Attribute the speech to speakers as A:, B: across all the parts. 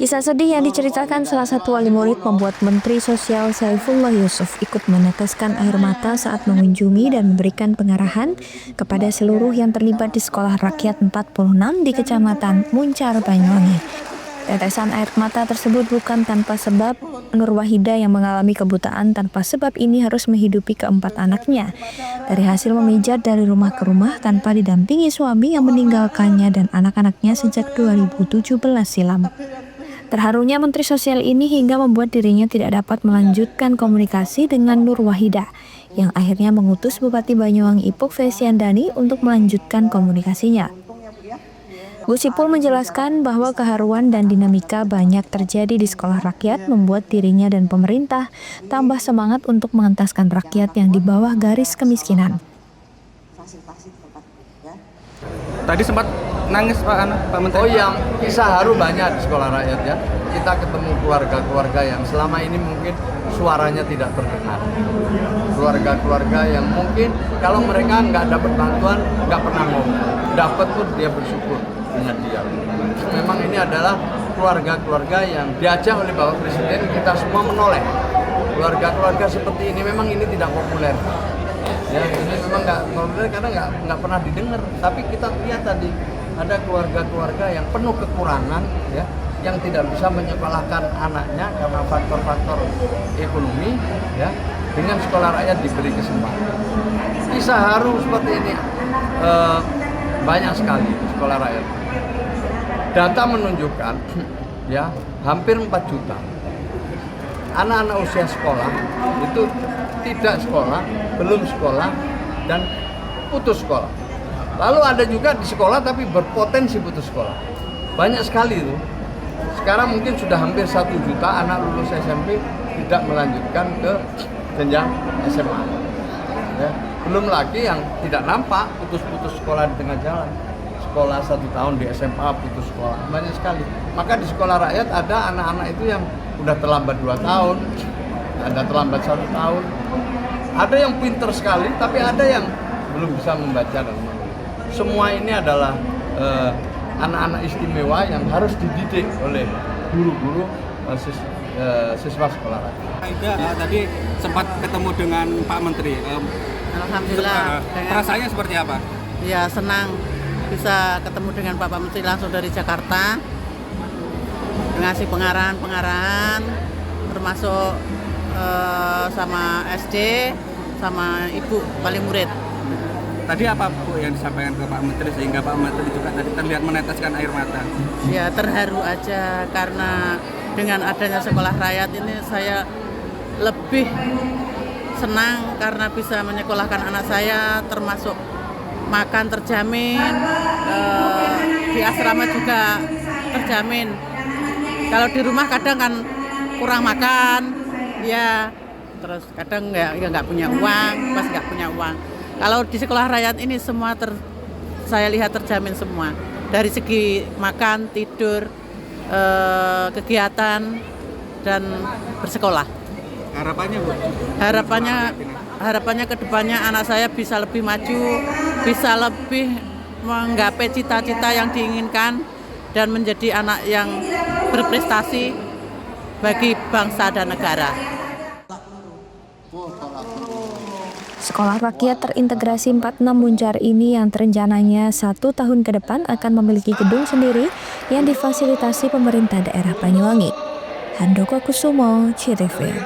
A: Kisah sedih yang diceritakan salah satu wali murid membuat Menteri Sosial Saifullah Yusuf ikut meneteskan air mata saat mengunjungi dan memberikan pengarahan kepada seluruh yang terlibat di Sekolah Rakyat 46 di Kecamatan Muncar, Banyuwangi. Tetesan air mata tersebut bukan tanpa sebab. Nur Wahida yang mengalami kebutaan tanpa sebab ini harus menghidupi keempat anaknya. Dari hasil memijat dari rumah ke rumah tanpa didampingi suami yang meninggalkannya dan anak-anaknya sejak 2017 silam. Terharunya Menteri Sosial ini hingga membuat dirinya tidak dapat melanjutkan komunikasi dengan Nur Wahida, yang akhirnya mengutus Bupati Banyuwangi Ipuk Fesyandani untuk melanjutkan komunikasinya. Gus Ipul menjelaskan bahwa keharuan dan dinamika banyak terjadi di sekolah rakyat membuat dirinya dan pemerintah tambah semangat untuk mengentaskan rakyat yang di bawah garis kemiskinan.
B: Tadi sempat nangis Pak Menteri.
C: Oh, yang kisah haru banyak di sekolah rakyat ya. Kita ketemu keluarga-keluarga yang selama ini mungkin suaranya tidak terdengar. Keluarga-keluarga yang mungkin kalau mereka nggak dapat bantuan, nggak pernah ngomong. Dapat pun dia bersyukur dengan dia. Memang ini adalah keluarga-keluarga yang diajak oleh Bapak Presiden, kita semua menoleh. Keluarga-keluarga seperti ini memang ini tidak populer. Ya, ini memang nggak populer karena nggak pernah didengar. Tapi kita lihat tadi ada keluarga-keluarga yang penuh kekurangan, ya, yang tidak bisa menyekolahkan anaknya karena faktor-faktor ekonomi, ya, dengan sekolah rakyat diberi kesempatan. Kisah haru seperti ini banyak sekali di sekolah rakyat. Data menunjukkan, ya, hampir 4 juta anak-anak usia sekolah itu tidak sekolah, belum sekolah, dan putus sekolah. Lalu ada juga di sekolah tapi berpotensi putus sekolah. Banyak sekali itu. Sekarang mungkin sudah hampir 1 juta anak lulus SMP tidak melanjutkan ke jenjang SMA. Ya. Belum lagi yang tidak nampak putus-putus sekolah di tengah jalan. Sekolah 1 tahun di SMA putus sekolah. Banyak sekali. Maka di sekolah rakyat ada anak-anak itu yang udah terlambat 2 tahun, ada terlambat 1 tahun. Ada yang pinter sekali, tapi ada yang belum bisa membaca dan menulis. Semua ini adalah anak-anak istimewa yang harus dididik oleh guru-guru siswa sekolah rakyat.
B: Aida tadi sempat ketemu dengan Pak Menteri.
D: Alhamdulillah.
B: Perasaannya seperti apa?
D: Ya, senang bisa ketemu dengan Bapak Menteri langsung dari Jakarta. Ngasih pengarahan termasuk sama SD sama Ibu wali murid.
B: Tadi apa Bu yang disampaikan ke Pak Menteri sehingga Pak Menteri juga tadi terlihat meneteskan air mata?
D: Ya, terharu aja karena dengan adanya sekolah rakyat ini saya lebih senang karena bisa menyekolahkan anak saya, termasuk makan terjamin, di asrama juga terjamin. Kalau di rumah kadang kan kurang makan, ya, terus kadang nggak punya uang, pas nggak punya uang. Kalau di sekolah rakyat ini semua saya lihat terjamin semua. Dari segi makan, tidur, kegiatan, dan bersekolah.
B: Harapannya Bu?
D: Harapannya ke depannya anak saya bisa lebih maju, bisa lebih menggapai cita-cita yang diinginkan, dan menjadi anak yang berprestasi bagi bangsa dan negara.
A: Sekolah Rakyat Terintegrasi 46 Muncar ini yang rencananya 1 tahun ke depan akan memiliki gedung sendiri yang difasilitasi pemerintah daerah Banyuwangi. Handoko Kusumo, CTV.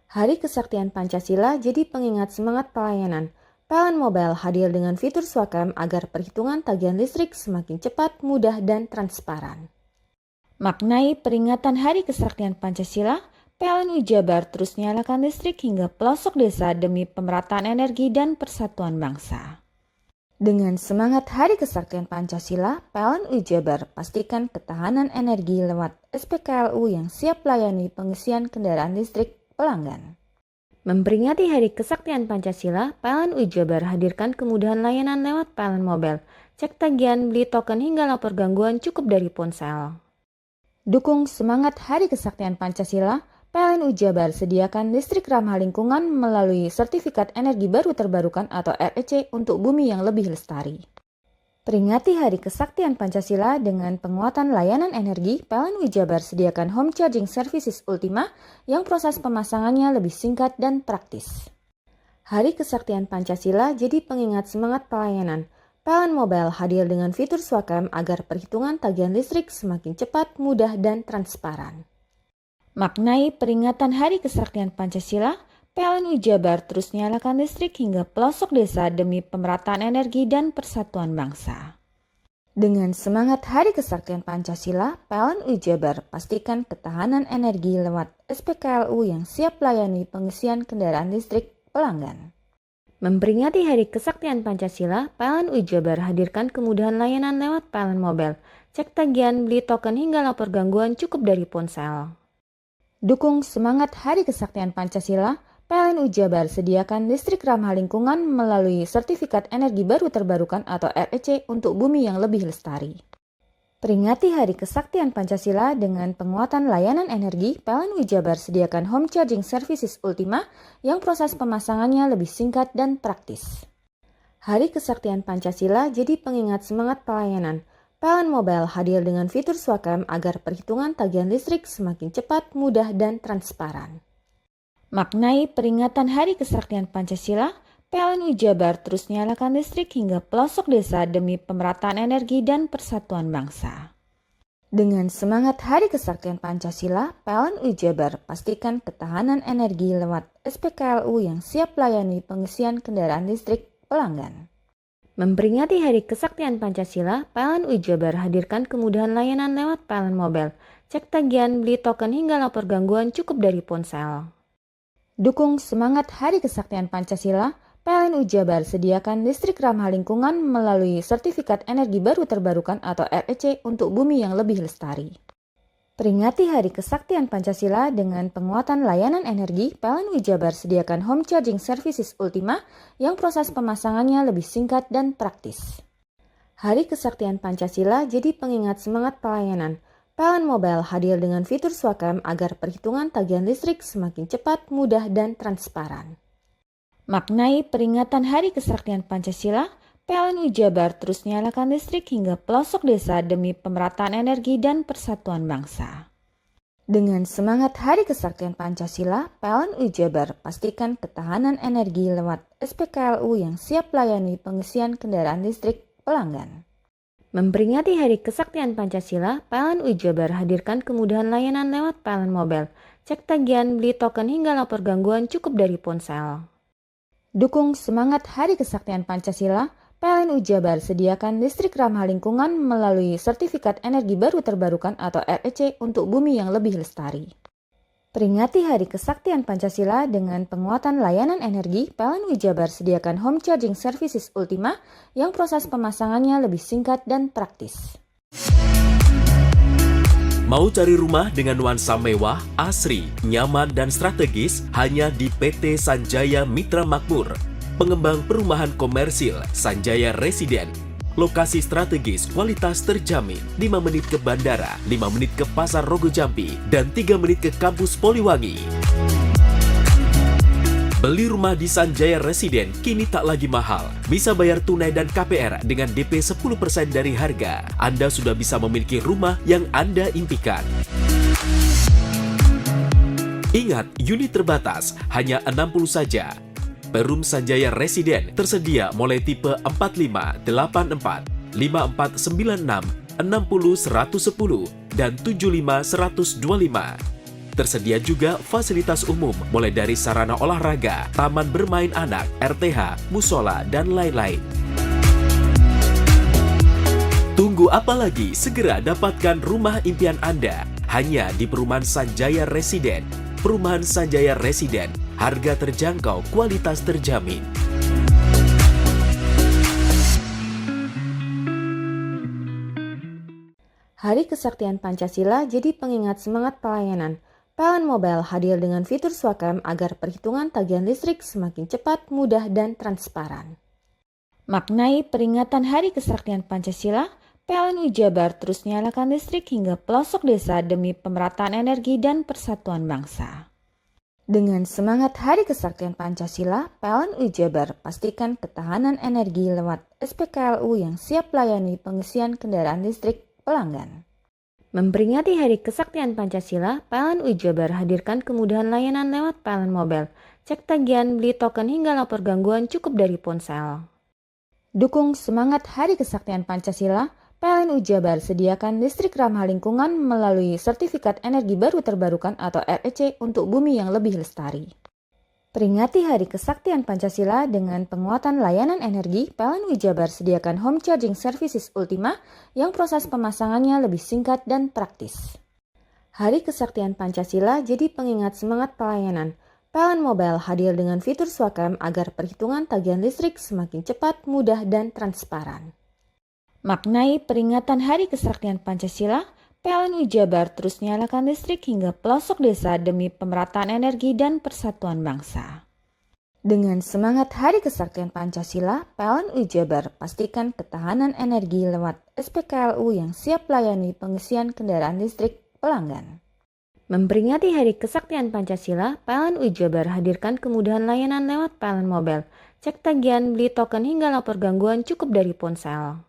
E: Hari Kesaktian Pancasila jadi pengingat semangat pelayanan. PLN Mobile hadir dengan fitur Swakam agar perhitungan tagihan listrik semakin cepat, mudah, dan transparan. Maknai peringatan Hari Kesaktian Pancasila, PLN Jabar terus nyalakan listrik hingga pelosok desa demi pemerataan energi dan persatuan bangsa. Dengan semangat Hari Kesaktian Pancasila, PLN Jabar pastikan ketahanan energi lewat SPKLU yang siap melayani pengisian kendaraan listrik pelanggan. Memperingati Hari Kesaktian Pancasila, PLN Jabar hadirkan kemudahan layanan lewat PLN Mobile. Cek tagihan, beli token hingga lapor gangguan cukup dari ponsel. Dukung semangat Hari Kesaktian Pancasila, PLN Jabar sediakan listrik ramah lingkungan melalui Sertifikat Energi Baru Terbarukan atau REC untuk bumi yang lebih lestari. Peringati Hari Kesaktian Pancasila dengan penguatan layanan energi, PLN Jabar sediakan home charging services Ultima yang proses pemasangannya lebih singkat dan praktis. Hari Kesaktian Pancasila jadi pengingat semangat pelayanan. PLN Mobile hadir dengan fitur Swakam agar perhitungan tagihan listrik semakin cepat, mudah, dan transparan. Maknai peringatan Hari Kesaktian Pancasila, PLN Jabar terus nyalakan listrik hingga pelosok desa demi pemerataan energi dan persatuan bangsa. Dengan semangat Hari Kesaktian Pancasila, PLN Jabar pastikan ketahanan energi lewat SPKLU yang siap layani pengisian kendaraan listrik pelanggan. Memperingati Hari Kesaktian Pancasila, PLN Jabar hadirkan kemudahan layanan lewat PLN Mobile. Cek tagihan, beli token hingga lapor gangguan cukup dari ponsel. Dukung semangat Hari Kesaktian Pancasila, PLN Jabar sediakan listrik ramah lingkungan melalui Sertifikat Energi Baru Terbarukan atau REC untuk bumi yang lebih lestari. Peringati Hari Kesaktian Pancasila dengan penguatan layanan energi, PLN Jabar sediakan home charging services Ultima yang proses pemasangannya lebih singkat dan praktis. Hari Kesaktian Pancasila jadi pengingat semangat pelayanan. PLN Mobile hadir dengan fitur Swakam agar perhitungan tagihan listrik semakin cepat, mudah, dan transparan. Maknai peringatan Hari Kesaktian Pancasila, PLN Jabar terus nyalakan listrik hingga pelosok desa demi pemerataan energi dan persatuan bangsa. Dengan semangat Hari Kesaktian Pancasila, PLN Jabar pastikan ketahanan energi lewat SPKLU yang siap layani pengisian kendaraan listrik pelanggan. Memperingati Hari Kesaktian Pancasila, PLN Jabar hadirkan kemudahan layanan lewat PLN Mobile. Cek tagihan, beli token hingga lapor gangguan cukup dari ponsel. Dukung semangat Hari Kesaktian Pancasila, PLN Jabar sediakan listrik ramah lingkungan melalui Sertifikat Energi Baru Terbarukan atau REC untuk bumi yang lebih lestari. Peringati Hari Kesaktian Pancasila dengan penguatan layanan energi, PLN Jabar sediakan home charging services Ultima yang proses pemasangannya lebih singkat dan praktis. Hari Kesaktian Pancasila jadi pengingat semangat pelayanan. PLN Mobile hadir dengan fitur Swakam agar perhitungan tagihan listrik semakin cepat, mudah, dan transparan. Maknai peringatan Hari Kesaktian Pancasila, PLN Jabar terus nyalakan listrik hingga pelosok desa demi pemerataan energi dan persatuan bangsa. Dengan semangat Hari Kesaktian Pancasila, PLN Jabar pastikan ketahanan energi lewat SPKLU yang siap layani pengisian kendaraan listrik pelanggan. Memperingati Hari Kesaktian Pancasila, PLN Jabar hadirkan kemudahan layanan lewat PLN Mobile. Cek tagihan, beli token hingga lapor gangguan cukup dari ponsel. Dukung semangat Hari Kesaktian Pancasila, PLN Jabar sediakan listrik ramah lingkungan melalui Sertifikat Energi Baru Terbarukan atau REC untuk bumi yang lebih lestari. Peringati Hari Kesaktian Pancasila dengan penguatan layanan energi, PLN Jabar sediakan home charging services Ultima yang proses pemasangannya lebih singkat dan praktis.
F: Mau cari rumah dengan nuansa mewah, asri, nyaman, dan strategis hanya di PT Sanjaya Mitra Makmur. Pengembang perumahan komersil Sanjaya Residen. Lokasi strategis, kualitas terjamin. 5 menit ke bandara, 5 menit ke Pasar Rogo Jambi, dan 3 menit ke kampus Poliwangi. Beli rumah di Sanjaya Residen kini tak lagi mahal. Bisa bayar tunai dan KPR dengan DP 10% dari harga. Anda sudah bisa memiliki rumah yang Anda impikan. Ingat, unit terbatas, hanya 60 saja. Perum Sanjaya Residen tersedia mulai tipe 45, 84, 5496, 60 110, dan 75 125. Tersedia juga fasilitas umum mulai dari sarana olahraga, taman bermain anak, RTH, musola, dan lain-lain. Tunggu apa lagi? Segera dapatkan rumah impian Anda hanya di Perumahan Sanjaya Residen. Perumahan Sanjaya Residen, harga terjangkau, kualitas terjamin.
E: Hari Kesaktian Pancasila jadi pengingat semangat pelayanan. PLN Mobile hadir dengan fitur Swakam agar perhitungan tagihan listrik semakin cepat, mudah, dan transparan. Maknai peringatan Hari Kesaktian Pancasila, PLN Jabar terus nyalakan listrik hingga pelosok desa demi pemerataan energi dan persatuan bangsa. Dengan semangat Hari Kesaktian Pancasila, PLN Jabar pastikan ketahanan energi lewat SPKLU yang siap layani pengisian kendaraan listrik pelanggan. Memperingati Hari Kesaktian Pancasila, PLN Jabar hadirkan kemudahan layanan lewat PLN Mobile. Cek tagihan, beli token hingga lapor gangguan cukup dari ponsel. Dukung semangat Hari Kesaktian Pancasila, PLN Jabar sediakan listrik ramah lingkungan melalui sertifikat energi baru terbarukan atau REC untuk bumi yang lebih lestari. Peringati Hari Kesaktian Pancasila dengan penguatan layanan energi, PLN Jabar sediakan home charging services Ultima yang proses pemasangannya lebih singkat dan praktis. Hari Kesaktian Pancasila jadi pengingat semangat pelayanan. PLN Mobile hadir dengan fitur Swakam agar perhitungan tagihan listrik semakin cepat, mudah, dan transparan. Maknai peringatan Hari Kesaktian Pancasila, PLN Jabar terus nyalakan listrik hingga pelosok desa demi pemerataan energi dan persatuan bangsa. Dengan semangat Hari Kesaktian Pancasila, PLN Jabar pastikan ketahanan energi lewat SPKLU yang siap layani pengisian kendaraan listrik pelanggan. Memperingati Hari Kesaktian Pancasila, PLN Jabar hadirkan kemudahan layanan lewat PLN Mobile. Cek tagihan, beli token hingga lapor gangguan cukup dari ponsel.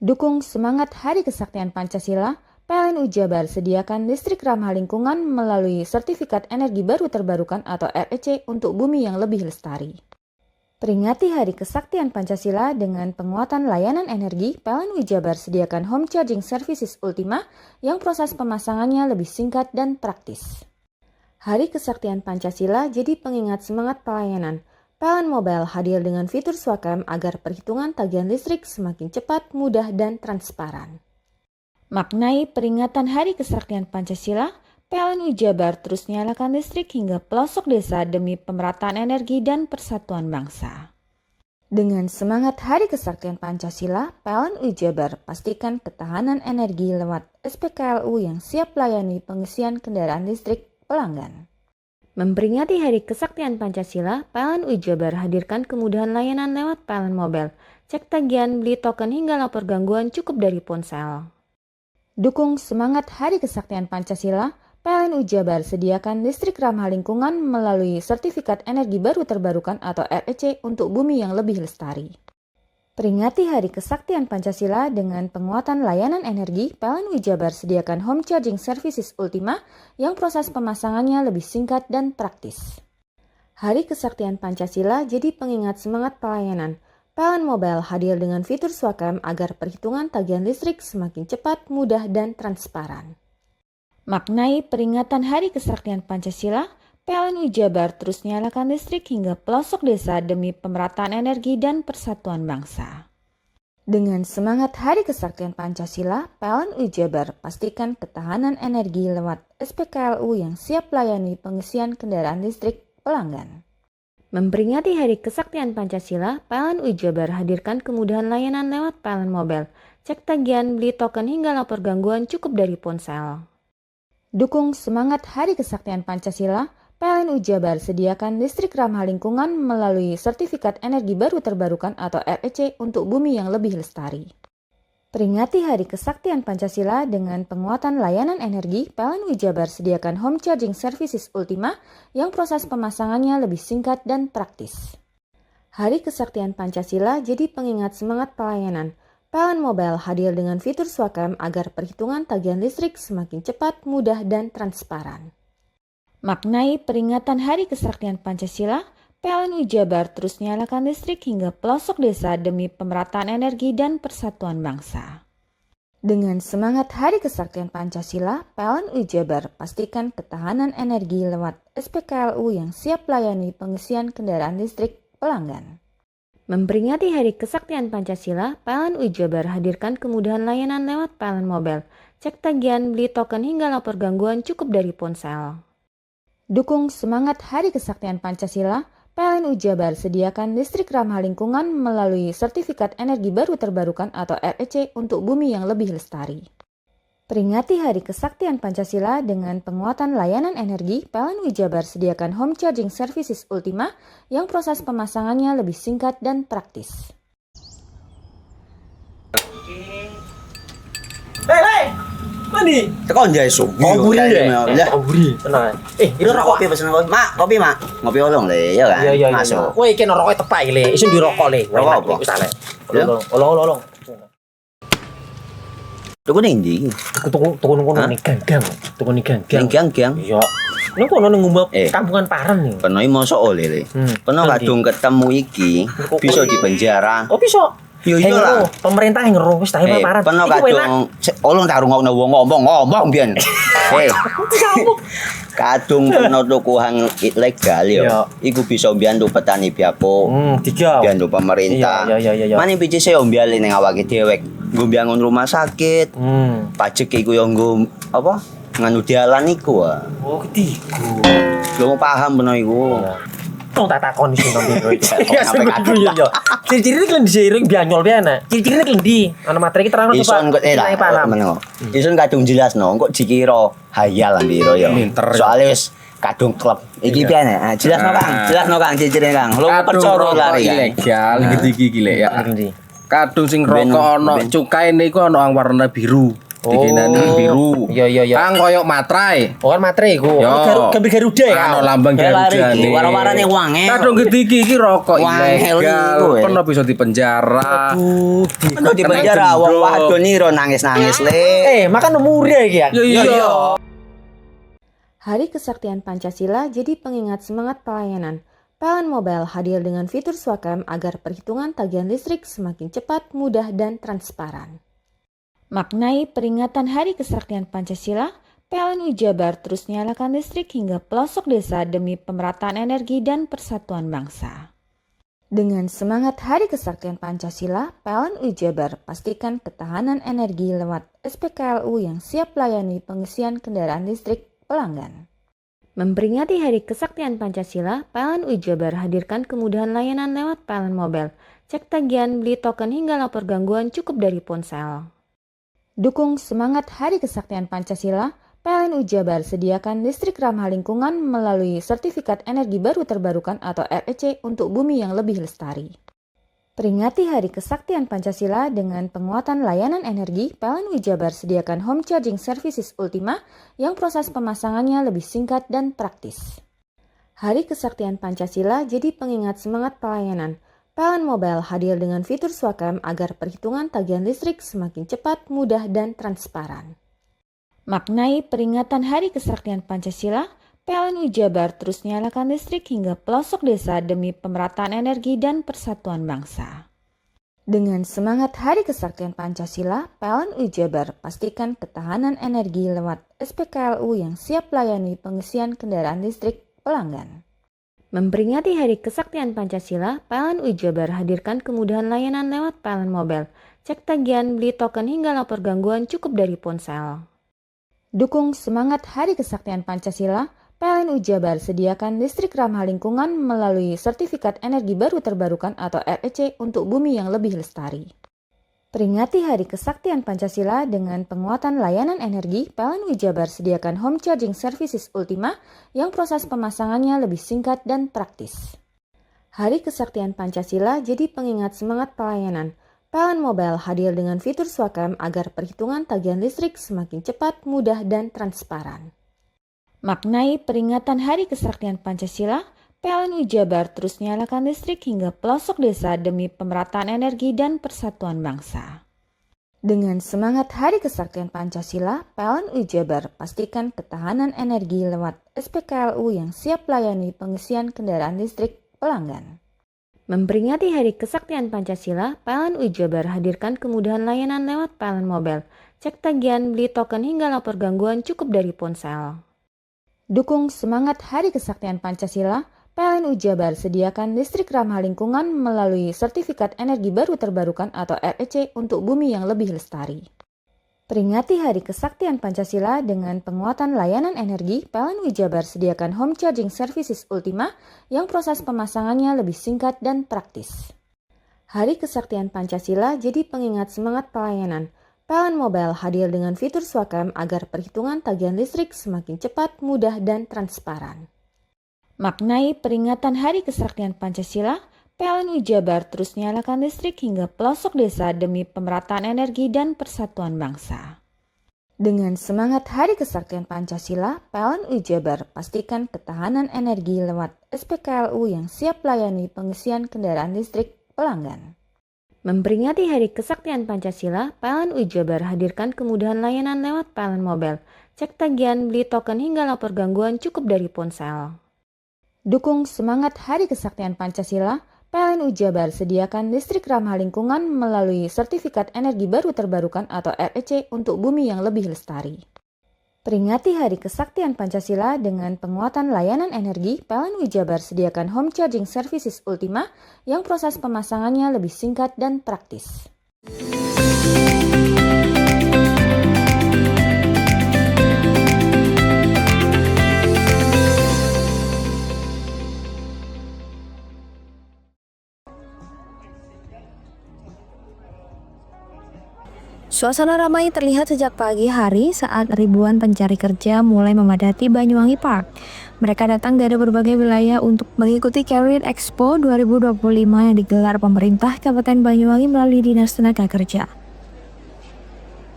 E: Dukung semangat Hari Kesaktian Pancasila, PLN Jabar sediakan listrik ramah lingkungan melalui sertifikat energi baru terbarukan atau REC untuk bumi yang lebih lestari. Peringati Hari Kesaktian Pancasila dengan penguatan layanan energi, PLN Jabar sediakan home charging services Ultima yang proses pemasangannya lebih singkat dan praktis. Hari Kesaktian Pancasila jadi pengingat semangat pelayanan. PLN Mobile hadir dengan fitur Swakam agar perhitungan tagihan listrik semakin cepat, mudah, dan transparan. Maknai peringatan Hari Kesaktian Pancasila, PLN Jabar terus nyalakan listrik hingga pelosok desa demi pemerataan energi dan persatuan bangsa. Dengan semangat Hari Kesaktian Pancasila, PLN Jabar pastikan ketahanan energi lewat SPKLU yang siap layani pengisian kendaraan listrik pelanggan. Memperingati Hari Kesaktian Pancasila, PLN Jabar hadirkan kemudahan layanan lewat PLN Mobile. Cek tagihan, beli token hingga lapor gangguan cukup dari ponsel. Dukung semangat Hari Kesaktian Pancasila, PLN Jabar sediakan listrik ramah lingkungan melalui sertifikat energi baru terbarukan atau REC untuk bumi yang lebih lestari. Peringati Hari Kesaktian Pancasila dengan penguatan layanan energi, PLN Jabar sediakan home charging services Ultima yang proses pemasangannya lebih singkat dan praktis. Hari Kesaktian Pancasila jadi pengingat semangat pelayanan. PLN Mobile hadir dengan fitur Swakam agar perhitungan tagihan listrik semakin cepat, mudah, dan transparan. Maknai peringatan Hari Kesaktian Pancasila, PLN Jabar terus nyalakan listrik hingga pelosok desa demi pemerataan energi dan persatuan bangsa. Dengan semangat Hari Kesaktian Pancasila, PLN Jabar pastikan ketahanan energi lewat SPKLU yang siap layani pengisian kendaraan listrik pelanggan. Memperingati Hari Kesaktian Pancasila, PLN Jabar hadirkan kemudahan layanan lewat PLN Mobile. Cek tagihan, beli token hingga lapor gangguan cukup dari ponsel. Dukung semangat Hari Kesaktian Pancasila, PLN Jabar sediakan listrik ramah lingkungan melalui sertifikat energi baru terbarukan atau REC untuk bumi yang lebih lestari. Peringati Hari Kesaktian Pancasila dengan penguatan layanan energi, PLN Jabar sediakan home charging services Ultima yang proses pemasangannya lebih singkat dan praktis. Hari Kesaktian Pancasila jadi pengingat semangat pelayanan. PLN Mobile hadir dengan fitur Swakam agar perhitungan tagihan listrik semakin cepat, mudah, dan transparan. Maknai peringatan Hari Kesaktian Pancasila, PLN Jabar terus nyalakan listrik hingga pelosok desa demi pemerataan energi dan persatuan bangsa. Dengan semangat Hari Kesaktian Pancasila, PLN Jabar pastikan ketahanan energi lewat SPKLU yang siap layani pengisian kendaraan listrik pelanggan. Memperingati Hari Kesaktian Pancasila, PLN Jabar hadirkan kemudahan layanan lewat PLN Mobile. Cek tagihan, beli token hingga lapor gangguan cukup dari ponsel. Dukung semangat Hari Kesaktian Pancasila, PLN Jabar sediakan listrik ramah lingkungan melalui sertifikat energi baru terbarukan atau REC untuk bumi yang lebih lestari. Peringati Hari Kesaktian Pancasila dengan penguatan layanan energi, PLN Jabar sediakan home charging services Ultima yang proses pemasangannya lebih singkat dan praktis.
G: Mandi.
H: Tekan jaya subuh.
G: Komburi deh.
H: Ya.
G: Komburi. Tenang. Ini rokok.
H: Kopi pesen kopi. Mak, kopi, Mak. Ngopi olong le, ya kan?
G: Iya.
H: Masuk.
G: Woi, iki rokok tepak le. Isin di rokok le.
H: Rokok apa?
G: Wis ale.
H: Ya.
G: Olong.
H: Tuku ning ndi?
G: Tuku ngono ning gang. Tuku ning gang.
H: Ning gang.
G: Iya. Ning kono ning ngumba
H: Eh.
G: kampungan Paren nih.
H: Kena iki mosok oleh le. Kena
G: Nanti.
H: kadung ketemu iki bisa dipenjara.
G: Oh bisa.
H: Yo iya lah.
G: Pemerintah yang ngeru wis tahe Paren.
H: Kena
G: Iku enak.
H: kadung olong tak rungokno wong ngomong biyen. Kadung kena tuku hang ilegal yo.
G: Iya.
H: Iku bisa mbiyantu petani biako.
G: Tiga.
H: Mbiyantu pemerintah.
G: Iya.
H: Mane picise yo mbiale ning awake dhewek. Nggo mbiyangun rumah sakit. Pajak iku yo nggo apa? Nganu dalan iku.
G: Oh, ketiku.
H: Lu paham bener iku.
G: Tong tak takon iso nang biro iki.
H: Iya,
G: Iya. Ciri-ciri iki diseiring bianyol piye ana? Ciri-ciri iki ndi? Ana materi iki terang
H: Ison kok lah. Meneng. Ison kadung jelasno kok dikira hayal biro yo. Soale wis kadung klub. Iki piye nek? Jelasno Kang, ciri-cirine Kang. Lu percaya lari kan.
B: ilegal iki lek ya.
G: Ndi?
B: Kadung sing rokok ono cukaine iku ono warna biru. Dikenani biru.
G: Iya.
B: Kang koyo matrai.
G: Oh kan materi iku.
B: Yo.
G: Gambar Garuda ya.
B: Ono lambang Garuda.
H: Warna-warnane wange.
B: Kadung iki rokok
H: Wangel
B: ilegal.
H: iku,
B: Pernah bisa dipenjara.
H: Kena di penjara wong wadon iro nangis-nangis le.
G: Makan murah iki ya.
B: Iya.
E: Hari Kesaktian Pancasila jadi pengingat semangat pelayanan. PLN Mobile hadir dengan fitur Swakam agar perhitungan tagihan listrik semakin cepat, mudah, dan transparan. Maknai peringatan Hari Kesaktian Pancasila, PLN Jabar terus nyalakan listrik hingga pelosok desa demi pemerataan energi dan persatuan bangsa. Dengan semangat Hari Kesaktian Pancasila, PLN Jabar pastikan ketahanan energi lewat SPKLU yang siap layani pengisian kendaraan listrik pelanggan. Memperingati Hari Kesaktian Pancasila, PLN Jabar hadirkan kemudahan layanan lewat PLN Mobile. Cek tagihan, beli token hingga lapor gangguan cukup dari ponsel. Dukung semangat Hari Kesaktian Pancasila, PLN Jabar sediakan listrik ramah lingkungan melalui Sertifikat Energi Baru Terbarukan atau REC untuk bumi yang lebih lestari. Peringati Hari Kesaktian Pancasila dengan penguatan layanan energi, PLN Jabar sediakan Home Charging Services Ultima yang proses pemasangannya lebih singkat dan praktis. Hari Kesaktian Pancasila jadi pengingat semangat pelayanan. PLN Mobile hadir dengan fitur Swakam agar perhitungan tagihan listrik semakin cepat, mudah, dan transparan. Maknai peringatan Hari Kesaktian Pancasila, PLN Jabar terus nyalakan listrik hingga pelosok desa demi pemerataan energi dan persatuan bangsa. Dengan semangat Hari Kesaktian Pancasila, PLN Jabar pastikan ketahanan energi lewat SPKLU yang siap layani pengisian kendaraan listrik pelanggan. Memperingati Hari Kesaktian Pancasila, PLN Jabar hadirkan kemudahan layanan lewat PLN Mobile. Cek tagihan, beli token hingga lapor gangguan cukup dari ponsel. Dukung semangat Hari Kesaktian Pancasila, PLN Jabar sediakan listrik ramah lingkungan melalui Sertifikat Energi Baru Terbarukan atau REC untuk bumi yang lebih lestari. Peringati Hari Kesaktian Pancasila dengan penguatan layanan energi, PLN Jabar sediakan Home Charging Services Ultima yang proses pemasangannya lebih singkat dan praktis. Hari Kesaktian Pancasila jadi pengingat semangat pelayanan. PLN Mobile hadir dengan fitur Swakam agar perhitungan tagihan listrik semakin cepat, mudah, dan transparan. Maknai peringatan Hari Kesaktian Pancasila, PLN Jabar terus nyalakan listrik hingga pelosok desa demi pemerataan energi dan persatuan bangsa. Dengan semangat Hari Kesaktian Pancasila, PLN Jabar pastikan ketahanan energi lewat SPKLU yang siap layani pengisian kendaraan listrik pelanggan. Memperingati Hari Kesaktian Pancasila, PLN Jabar hadirkan kemudahan layanan lewat PLN Mobile. Cek tagihan, beli token hingga lapor gangguan cukup dari ponsel. Dukung semangat Hari Kesaktian Pancasila, PLN Jabar sediakan listrik ramah lingkungan melalui Sertifikat Energi Baru Terbarukan atau REC untuk bumi yang lebih lestari. Peringati Hari Kesaktian Pancasila dengan penguatan layanan energi, PLN Jabar sediakan Home Charging Services Ultima yang proses pemasangannya lebih singkat dan praktis. Hari Kesaktian Pancasila jadi pengingat semangat pelayanan. PLN Mobile hadir dengan fitur Swakam agar perhitungan tagihan listrik semakin cepat, mudah, dan transparan. Maknai peringatan Hari Kesaktian Pancasila, PLN Jabar terus nyalakan listrik hingga pelosok desa demi pemerataan energi dan persatuan bangsa. Dengan semangat Hari Kesaktian Pancasila, PLN UI Jabar pastikan ketahanan energi lewat SPKLU yang siap melayani pengisian kendaraan listrik pelanggan. Memperingati Hari Kesaktian Pancasila, PLN UI Jabar hadirkan kemudahan layanan lewat PLN Mobile. Cek tagihan, beli token hingga lapor gangguan cukup dari ponsel. Dukung semangat Hari Kesaktian Pancasila, PLN UI Jabar sediakan listrik ramah lingkungan melalui Sertifikat Energi Baru Terbarukan atau REC untuk bumi yang lebih lestari. Peringati Hari Kesaktian Pancasila dengan penguatan layanan energi, PLN UI Jabar sediakan Home Charging Services Ultima yang proses pemasangannya lebih singkat dan praktis.
A: Suasana ramai terlihat sejak pagi hari saat ribuan pencari kerja mulai memadati Banyuwangi Park. Mereka datang dari berbagai wilayah untuk mengikuti Career Expo 2025 yang digelar pemerintah Kabupaten Banyuwangi melalui Dinas Tenaga Kerja.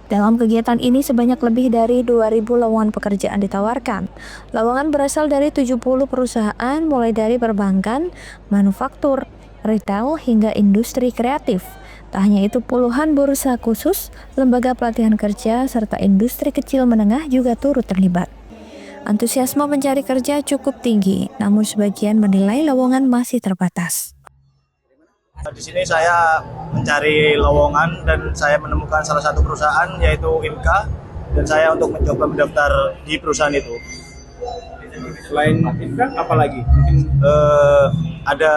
A: Dalam kegiatan ini sebanyak lebih dari 2.000 lowongan pekerjaan ditawarkan. Lowongan berasal dari 70 perusahaan mulai dari perbankan, manufaktur, retail hingga industri kreatif. Tak hanya itu, puluhan bursa khusus, lembaga pelatihan kerja, serta industri kecil menengah juga turut terlibat. Antusiasme pencari kerja cukup tinggi, namun sebagian menilai lowongan masih terbatas.
I: Di sini saya mencari lowongan dan saya menemukan salah satu perusahaan yaitu IMKA, dan saya untuk mencoba mendaftar di perusahaan itu.
B: Selain IMKA, apa lagi? Mungkin
I: ada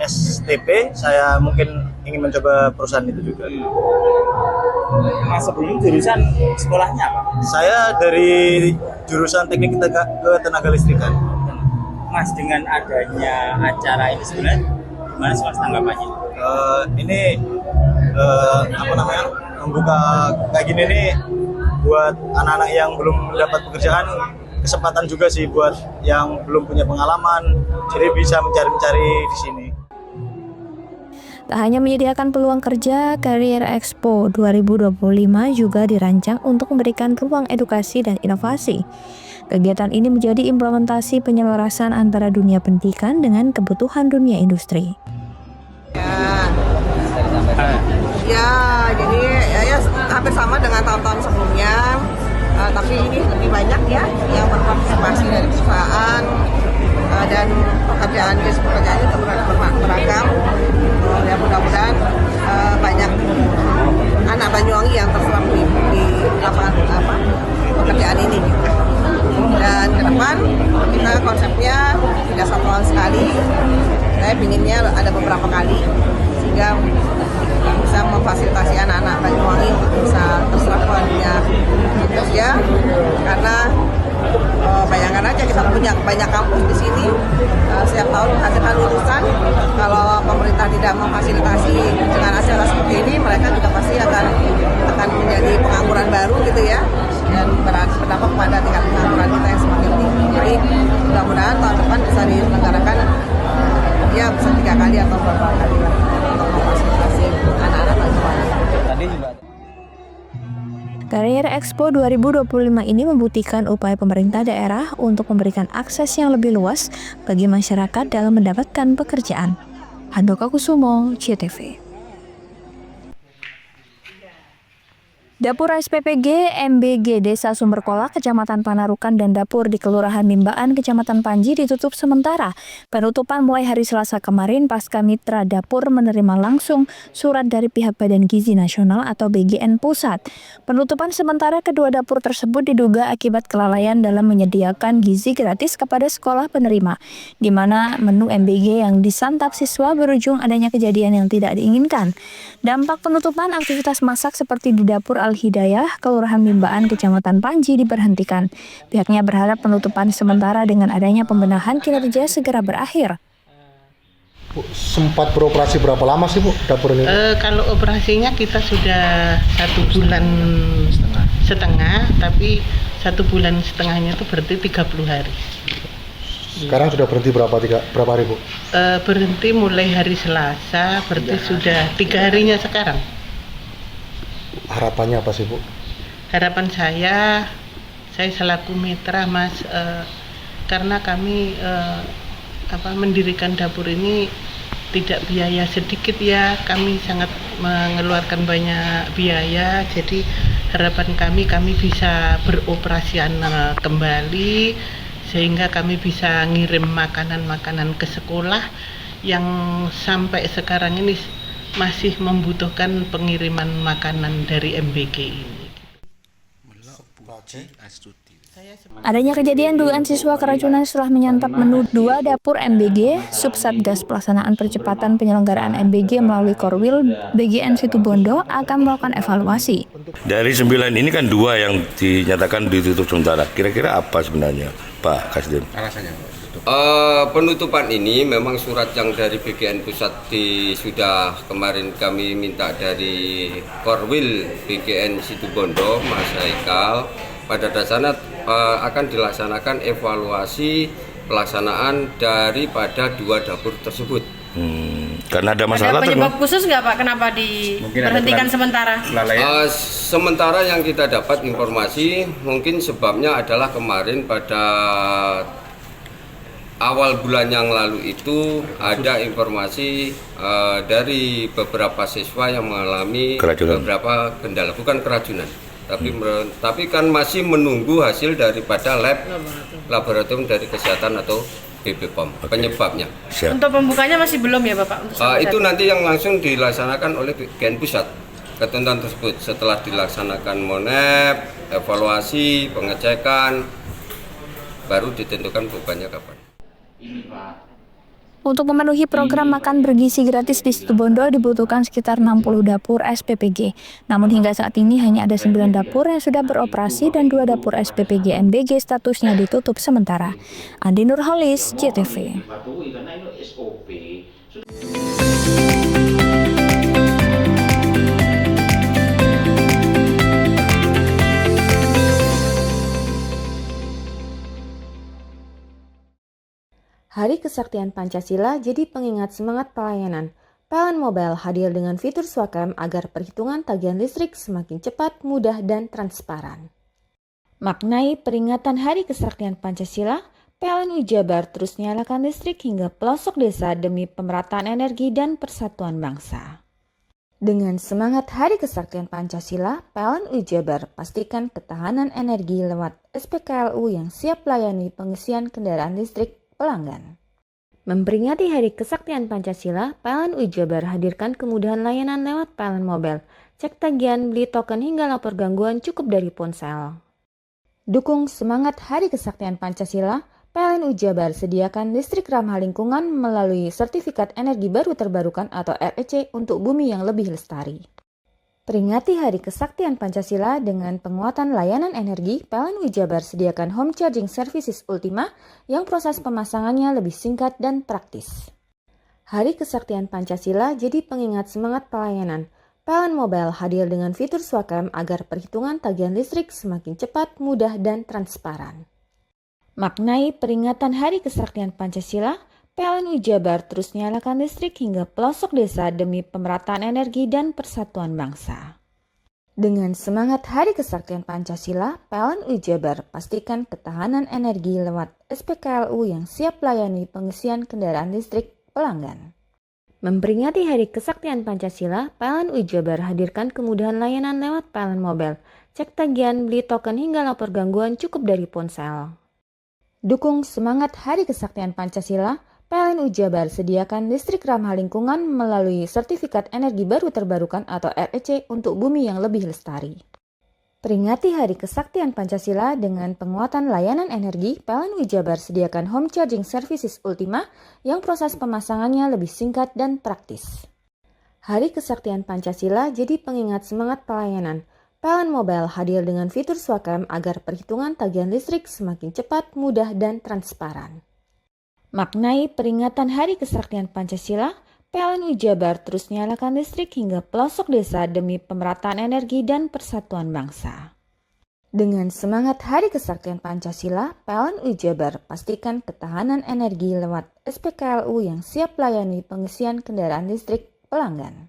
I: STP, saya mungkin ingin mencoba perusahaan itu juga.
G: Mas, sebelum jurusan sekolahnya apa?
I: Saya dari jurusan teknik ketenaga listrikan.
G: Mas, dengan adanya acara ini sebenarnya gimana sih Mas tanggapannya?
I: Ini membuka kayak gini nih buat anak-anak yang belum mendapat pekerjaan, kesempatan juga sih buat yang belum punya pengalaman, jadi bisa mencari-cari di sini.
A: Tak hanya menyediakan peluang kerja, Career Expo 2025 juga dirancang untuk memberikan ruang edukasi dan inovasi. Kegiatan ini menjadi implementasi penyelarasan antara dunia pendidikan dengan kebutuhan dunia industri.
J: Ya, jadi ya hampir sama dengan tahun-tahun sebelumnya, tapi ini lebih banyak ya yang berpartisipasi dari perusahaan, dan pekerjaan itu beragam. Ya mudah-mudahan banyak anak Banyuwangi yang terserap di lapangan pekerjaan ini. Dan ke depan kita konsepnya tidak satu tahun sekali, saya pinginnya ada beberapa kali sehingga bisa memfasilitasi anak-anak Banyuwangi untuk bisa terserap ke dunia kerja. Karena bayangkan aja kita punya banyak kampus di sini, setiap tahun menghasilkan lulusan. Kalau pemerintah tidak memfasilitasi dengan acara seperti ini, mereka juga pasti akan menjadi pengangguran baru gitu ya, dan berdampak pada tingkat pengangguran kita yang semakin tinggi. Jadi mudah-mudahan tahun depan bisa diselenggarakan ya bisa 3 kali atau beberapa kali lah untuk memfasilitasi anak-anak Banyuwangi.
G: Tadi juga
A: Career Expo 2025 ini membuktikan upaya pemerintah daerah untuk memberikan akses yang lebih luas bagi masyarakat dalam mendapatkan pekerjaan. Handoko Kusumo, CTV. Dapur SPPG MBG Desa Sumberkola, Kecamatan Panarukan dan dapur di Kelurahan Mimbaan, Kecamatan Panji ditutup sementara. Penutupan mulai hari Selasa kemarin pasca mitra dapur menerima langsung surat dari pihak Badan Gizi Nasional atau BGN Pusat. Penutupan sementara kedua dapur tersebut diduga akibat kelalaian dalam menyediakan gizi gratis kepada sekolah penerima, di mana menu MBG yang disantap siswa berujung adanya kejadian yang tidak diinginkan. Dampak penutupan aktivitas masak seperti di dapur Al-Hidayah, Kelurahan Mimbaan, Kecamatan Panji diberhentikan. Pihaknya berharap penutupan sementara dengan adanya pembenahan kinerja segera berakhir.
K: Bu, sempat beroperasi berapa lama sih Bu dapur ini?
L: Kalau operasinya kita sudah 1 bulan setengah, tapi 1 bulan setengahnya itu berarti 30 hari.
K: Sekarang sudah berhenti berapa hari Bu?
L: Berhenti mulai hari Selasa, berarti sudah 3 harinya sekarang.
K: Harapannya apa sih Bu?
L: harapan saya selaku mitra Mas, karena kami mendirikan dapur ini tidak biaya sedikit ya, kami sangat mengeluarkan banyak biaya. Jadi harapan kami bisa beroperasional kembali sehingga kami bisa ngirim makanan-makanan ke sekolah yang sampai sekarang ini masih membutuhkan pengiriman makanan dari MBG ini.
A: Adanya kejadian dugaan siswa keracunan setelah menyantap menu 2 dapur MBG, Subsatgas Pelaksanaan Percepatan Penyelenggaraan MBG melalui Korwil BGN Situbondo akan melakukan evaluasi.
M: Dari 9 ini kan 2 yang dinyatakan ditutup sementara. Kira-kira apa sebenarnya, Pak Kasdim?
B: Alasannya?
N: Penutupan ini memang surat yang dari BGN Pusat sudah kemarin kami minta dari Korwil BGN Situbondo, Mas Haikal. Pada dasarnya akan dilaksanakan evaluasi pelaksanaan daripada 2 dapur tersebut.
M: Karena ada masalah.
O: Ada penyebab khusus nggak Pak? Kenapa diberhentikan sementara?
N: Sementara yang kita dapat informasi mungkin sebabnya adalah kemarin pada awal bulan yang lalu itu ada informasi dari beberapa siswa yang mengalami beberapa kendala, bukan keracunan. Tapi kan masih menunggu hasil daripada laboratorium dari kesehatan atau BPOM penyebabnya.
O: Untuk pembukanya masih belum ya Bapak?
N: Itu nanti yang langsung dilaksanakan oleh BGN Pusat. Ketentuan tersebut setelah dilaksanakan monep, evaluasi, pengecekan, baru ditentukan bebannya kapan.
A: Untuk memenuhi program makan bergizi gratis di Situbondo dibutuhkan sekitar 60 dapur SPPG. Namun hingga saat ini hanya ada 9 dapur yang sudah beroperasi dan 2 dapur SPPG MBG statusnya ditutup sementara. Andi Nurholis, JTV.
E: Hari Kesaktian Pancasila jadi pengingat semangat pelayanan. PLN Mobile hadir dengan fitur Swakam agar perhitungan tagihan listrik semakin cepat, mudah, dan transparan. Maknai peringatan Hari Kesaktian Pancasila, PLN Jabar terus nyalakan listrik hingga pelosok desa demi pemerataan energi dan persatuan bangsa. Dengan semangat Hari Kesaktian Pancasila, PLN Jabar pastikan ketahanan energi lewat SPKLU yang siap layani pengisian kendaraan listrik pelanggan. Memperingati Hari Kesaktian Pancasila, PLN Jabar hadirkan kemudahan layanan lewat PLN Mobile. Cek tagihan, beli token hingga lapor gangguan cukup dari ponsel. Dukung semangat Hari Kesaktian Pancasila, PLN Jabar sediakan listrik ramah lingkungan melalui Sertifikat Energi Baru Terbarukan atau REC untuk bumi yang lebih lestari. Peringati Hari Kesaktian Pancasila dengan penguatan layanan energi, PLN Jabar sediakan home charging services Ultima yang proses pemasangannya lebih singkat dan praktis. Hari Kesaktian Pancasila jadi pengingat semangat pelayanan. PLN Mobile hadir dengan fitur Swakam agar perhitungan tagihan listrik semakin cepat, mudah, dan transparan. Maknai peringatan Hari Kesaktian Pancasila, PLN Jabar terus nyalakan listrik hingga pelosok desa demi pemerataan energi dan persatuan bangsa. Dengan semangat Hari Kesaktian Pancasila, PLN Jabar pastikan ketahanan energi lewat SPKLU yang siap layani pengisian kendaraan listrik pelanggan. Memperingati Hari Kesaktian Pancasila, PLN Jabar hadirkan kemudahan layanan lewat PLN Mobile. Cek tagihan, beli token hingga lapor gangguan cukup dari ponsel. Dukung semangat Hari Kesaktian Pancasila, PLN Jabar sediakan listrik ramah lingkungan melalui Sertifikat Energi Baru Terbarukan atau REC untuk bumi yang lebih lestari. Peringati Hari Kesaktian Pancasila dengan penguatan layanan energi, PLN Jabar sediakan home charging services Ultima yang proses pemasangannya lebih singkat dan praktis. Hari Kesaktian Pancasila jadi pengingat semangat pelayanan. PLN Mobile hadir dengan fitur Swakam agar perhitungan tagihan listrik semakin cepat, mudah, dan transparan. Maknai peringatan Hari Kesaktian Pancasila, PLN Jabar terus nyalakan listrik hingga pelosok desa demi pemerataan energi dan persatuan bangsa. Dengan semangat Hari Kesaktian Pancasila, PLN Jabar pastikan ketahanan energi lewat SPKLU yang siap layani pengisian kendaraan listrik pelanggan.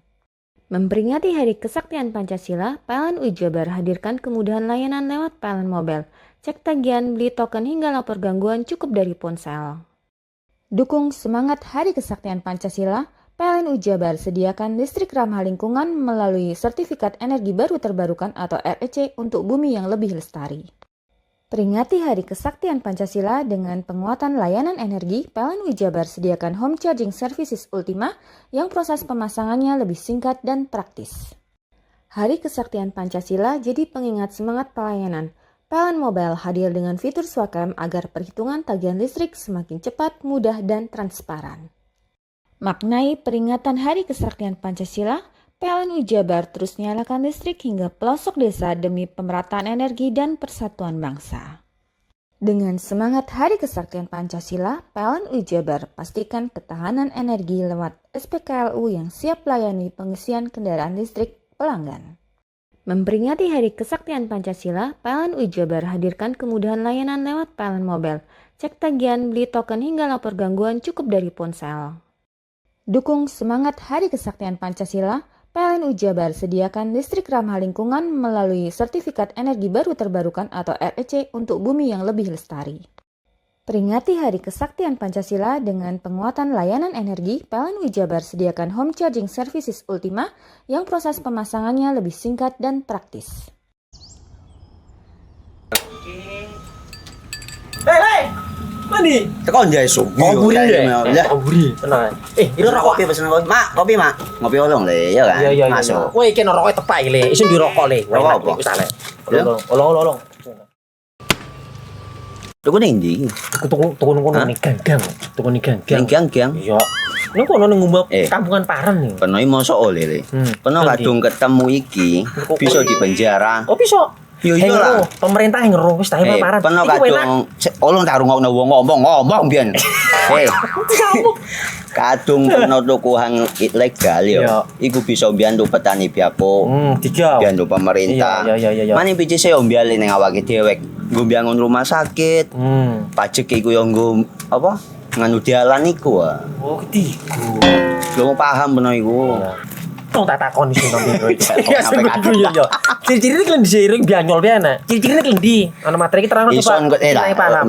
E: Memperingati Hari Kesaktian Pancasila, PLN UI Jabar hadirkan kemudahan layanan lewat PLN Mobile. Cek tagihan, beli token hingga lapor gangguan cukup dari ponsel. Dukung semangat Hari Kesaktian Pancasila, PLN UI Jabar sediakan listrik ramah lingkungan melalui Sertifikat Energi Baru Terbarukan atau REC untuk bumi yang lebih lestari. Peringati Hari Kesaktian Pancasila dengan penguatan layanan energi, PLN UI Jabar sediakan Home Charging Services Ultima yang proses pemasangannya lebih singkat dan praktis. Hari Kesaktian Pancasila jadi pengingat semangat pelayanan. PLN Mobile hadir dengan fitur Swakam agar perhitungan tagihan listrik semakin cepat, mudah, dan transparan. Maknai peringatan Hari Kesaktian Pancasila, PLN UI Jabar terus nyalakan listrik hingga pelosok desa demi pemerataan energi dan persatuan bangsa. Dengan semangat Hari Kesaktian Pancasila, PLN UI Jabar pastikan ketahanan energi lewat SPKLU yang siap layani pengisian kendaraan listrik pelanggan. Memperingati Hari Kesaktian Pancasila, PLN UI Jabar hadirkan kemudahan layanan lewat PLN Mobile. Cek tagihan, beli token hingga lapor gangguan cukup dari ponsel. Dukung semangat Hari Kesaktian Pancasila, PLN UI Jabar sediakan listrik ramah lingkungan melalui Sertifikat Energi Baru Terbarukan atau REC untuk bumi yang lebih lestari. Peringati Hari Kesaktian Pancasila dengan penguatan layanan energi, PLN UI Jabar sediakan Home Charging Services Ultima yang proses pemasangannya lebih singkat dan praktis.
P: Hei! Mandi.
H: Tekan jaya sugi.
P: Koburi ya. Koburi. Tenang. Ini rokok.
H: Kopi pesen kopi. Mak, kopi mak. Ngopi olong le, ya kan?
P: Iya.
H: Masuk.
P: Kowe iki rokoknya tepak iki le. Isin dirokok le.
H: Rokok apa?
P: Wis ale. Olong.
H: Tuku ning ndi?
P: Tuku ning ganggang. Tuku ning ganggang.
H: Ning ganggang.
P: Iya. Ning kono ning ngumba kampungan Paren nih.
H: Peno iki mosok oleh le. Peno kadung ketemu iki bisa dipenjara.
P: Oh bisa.
H: Yo iya lah.
P: Pemerintah yang ngeruh wis tahe Paren.
H: Peno kadung olong tak rungokno wong ngomong biyen. Kadung peno tuku hang ilegal yo. Iku bisa mbiyantu petani biapo. Mbiyantu pemerintah.
P: Iya.
H: Mane picise yo mbiale ning awake dhewe. Nggo mbangun rumah sakit. Pajak iku yo nggo apa? Nganu dalan iku.
P: Oh, ketiku.
H: Lu paham peno iku.
P: Tong tak takon sing nang biro iki. Ya sebegitu yo. Ciri-ciri iki diseiring bianyol piye ana. Ciri-cirine iki ndi? Ana materi iki terangno coba.
H: Ison paham.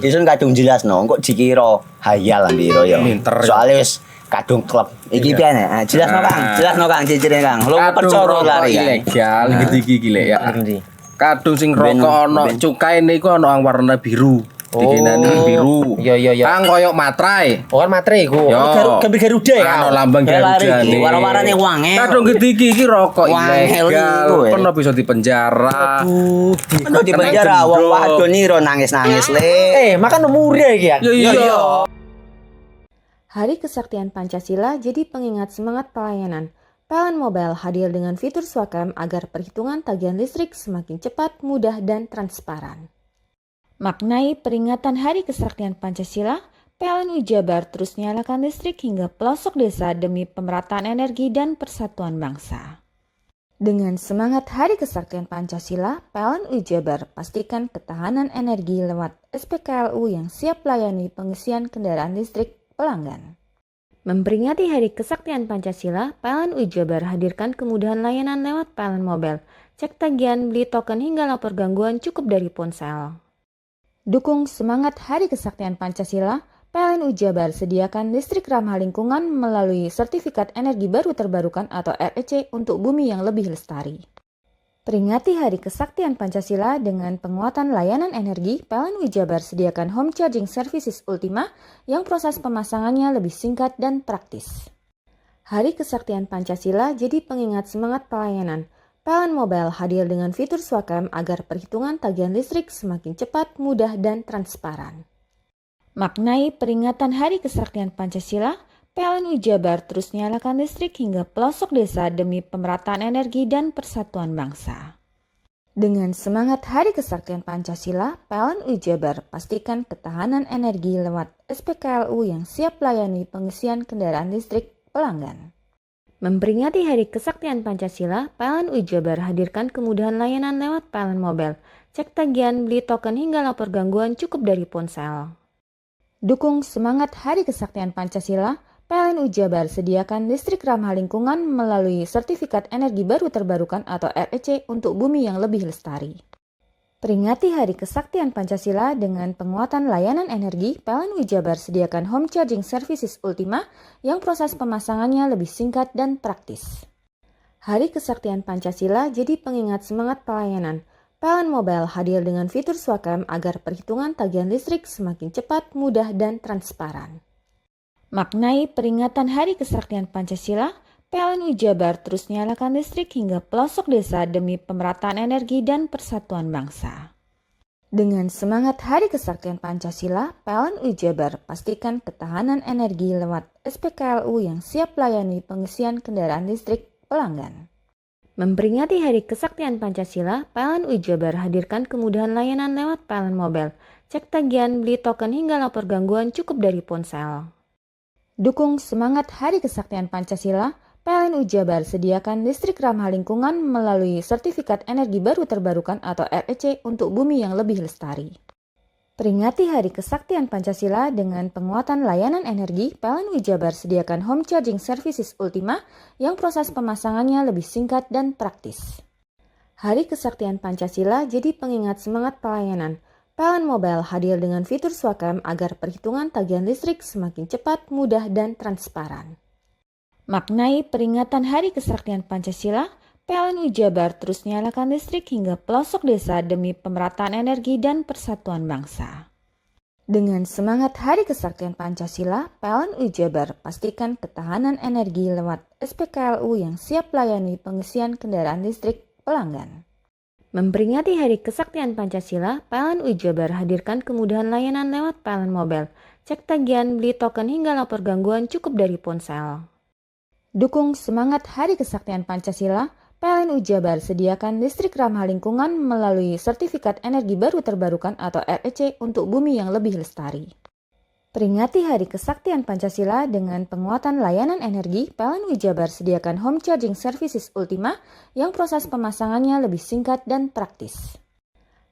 H: Ison kadung jelasno, kok dikira hayal biro yo. Soale wis kadung klub. Iki piye nek? Jelasno Kang, ciri-cirine Kang. Lu percaya lari
B: ilegal iki lek ya. Kadung sing rokok ana cukaine iku ana warna biru. Dikenani biru.
P: Iya.
B: Kang koyo matrai.
P: Oh kan matrai iku. Gambar Garuda ya.
B: Ono lambang Garuda.
H: Warna-warnane wange.
B: Kadung gede iki rokok ilegal. Pernah bisa dipenjara.
H: Aduh, pernah dipenjara wong wadon niro nangis-nangis le.
P: Makan umure iki ya.
B: Iya.
E: Hari Kesaktian Pancasila jadi pengingat semangat pelayanan. PLN Mobile hadir dengan fitur Swakam agar perhitungan tagihan listrik semakin cepat, mudah, dan transparan. Maknai peringatan Hari Kesaktian Pancasila, PLN UI Jabar terus nyalakan listrik hingga pelosok desa demi pemerataan energi dan persatuan bangsa. Dengan semangat Hari Kesaktian Pancasila, PLN UI Jabar pastikan ketahanan energi lewat SPKLU yang siap layani pengisian kendaraan listrik pelanggan. Memperingati Hari Kesaktian Pancasila, PLN UI Jabar hadirkan kemudahan layanan lewat PLN Mobile. Cek tagihan, beli token hingga lapor gangguan cukup dari ponsel. Dukung semangat Hari Kesaktian Pancasila, PLN UI Jabar sediakan listrik ramah lingkungan melalui Sertifikat Energi Baru Terbarukan atau REC untuk bumi yang lebih lestari. Peringati Hari Kesaktian Pancasila dengan penguatan layanan energi, PLN UI Jabar sediakan Home Charging Services Ultima yang proses pemasangannya lebih singkat dan praktis. Hari Kesaktian Pancasila jadi pengingat semangat pelayanan. PLN Mobile hadir dengan fitur Swakam agar perhitungan tagihan listrik semakin cepat, mudah, dan transparan. Maknai peringatan Hari Kesaktian Pancasila, PLN UI Jabar terus nyalakan listrik hingga pelosok desa demi pemerataan energi dan persatuan bangsa. Dengan semangat Hari Kesaktian Pancasila, PLN UI Jabar pastikan ketahanan energi lewat SPKLU yang siap layani pengisian kendaraan listrik pelanggan. Memperingati Hari Kesaktian Pancasila, PLN UI Jabar hadirkan kemudahan layanan lewat PLN Mobile. Cek tagihan, beli token hingga lapor gangguan cukup dari ponsel. Dukung semangat Hari Kesaktian Pancasila, PLN Jabar sediakan listrik ramah lingkungan melalui Sertifikat Energi Baru Terbarukan atau REC untuk bumi yang lebih lestari. Peringati Hari Kesaktian Pancasila dengan penguatan layanan energi, PLN Jabar sediakan home charging services Ultima yang proses pemasangannya lebih singkat dan praktis. Hari Kesaktian Pancasila jadi pengingat semangat pelayanan. PLN Mobile hadir dengan fitur Swakam agar perhitungan tagihan listrik semakin cepat, mudah, dan transparan. Maknai peringatan Hari Kesaktian Pancasila, PLN Jabar terus nyalakan listrik hingga pelosok desa demi pemerataan energi dan persatuan bangsa. Dengan semangat Hari Kesaktian Pancasila, PLN Jabar pastikan ketahanan energi lewat SPKLU yang siap layani pengisian kendaraan listrik pelanggan. Memperingati Hari Kesaktian Pancasila, PLN Jabar hadirkan kemudahan layanan lewat PLN Mobile, cek tagihan, beli token hingga lapor gangguan cukup dari ponsel. Dukung semangat Hari Kesaktian Pancasila, PLN Jabar sediakan listrik ramah lingkungan melalui Sertifikat Energi Baru Terbarukan atau REC untuk bumi yang lebih lestari. Peringati Hari Kesaktian Pancasila dengan penguatan layanan energi, PLN Jabar sediakan home charging services Ultima yang proses pemasangannya lebih singkat dan praktis. Hari Kesaktian Pancasila jadi pengingat semangat pelayanan. PLN Mobile hadir dengan fitur Swakam agar perhitungan tagihan listrik semakin cepat, mudah, dan transparan. Maknai peringatan Hari Kesaktian Pancasila, PLN Jabar terus nyalakan listrik hingga pelosok desa demi pemerataan energi dan persatuan bangsa. Dengan semangat Hari Kesaktian Pancasila, PLN Jabar pastikan ketahanan energi lewat SPKLU yang siap layani pengisian kendaraan listrik pelanggan. Memperingati Hari Kesaktian Pancasila, PLN Jabar hadirkan kemudahan layanan lewat PLN Mobile, cek tagihan, beli token hingga lapor gangguan cukup dari ponsel. Dukung semangat Hari Kesaktian Pancasila, PLN Jabar sediakan listrik ramah lingkungan melalui Sertifikat Energi Baru Terbarukan atau REC untuk bumi yang lebih lestari. Peringati Hari Kesaktian Pancasila dengan penguatan layanan energi, PLN Jabar sediakan home charging services Ultima yang proses pemasangannya lebih singkat dan praktis.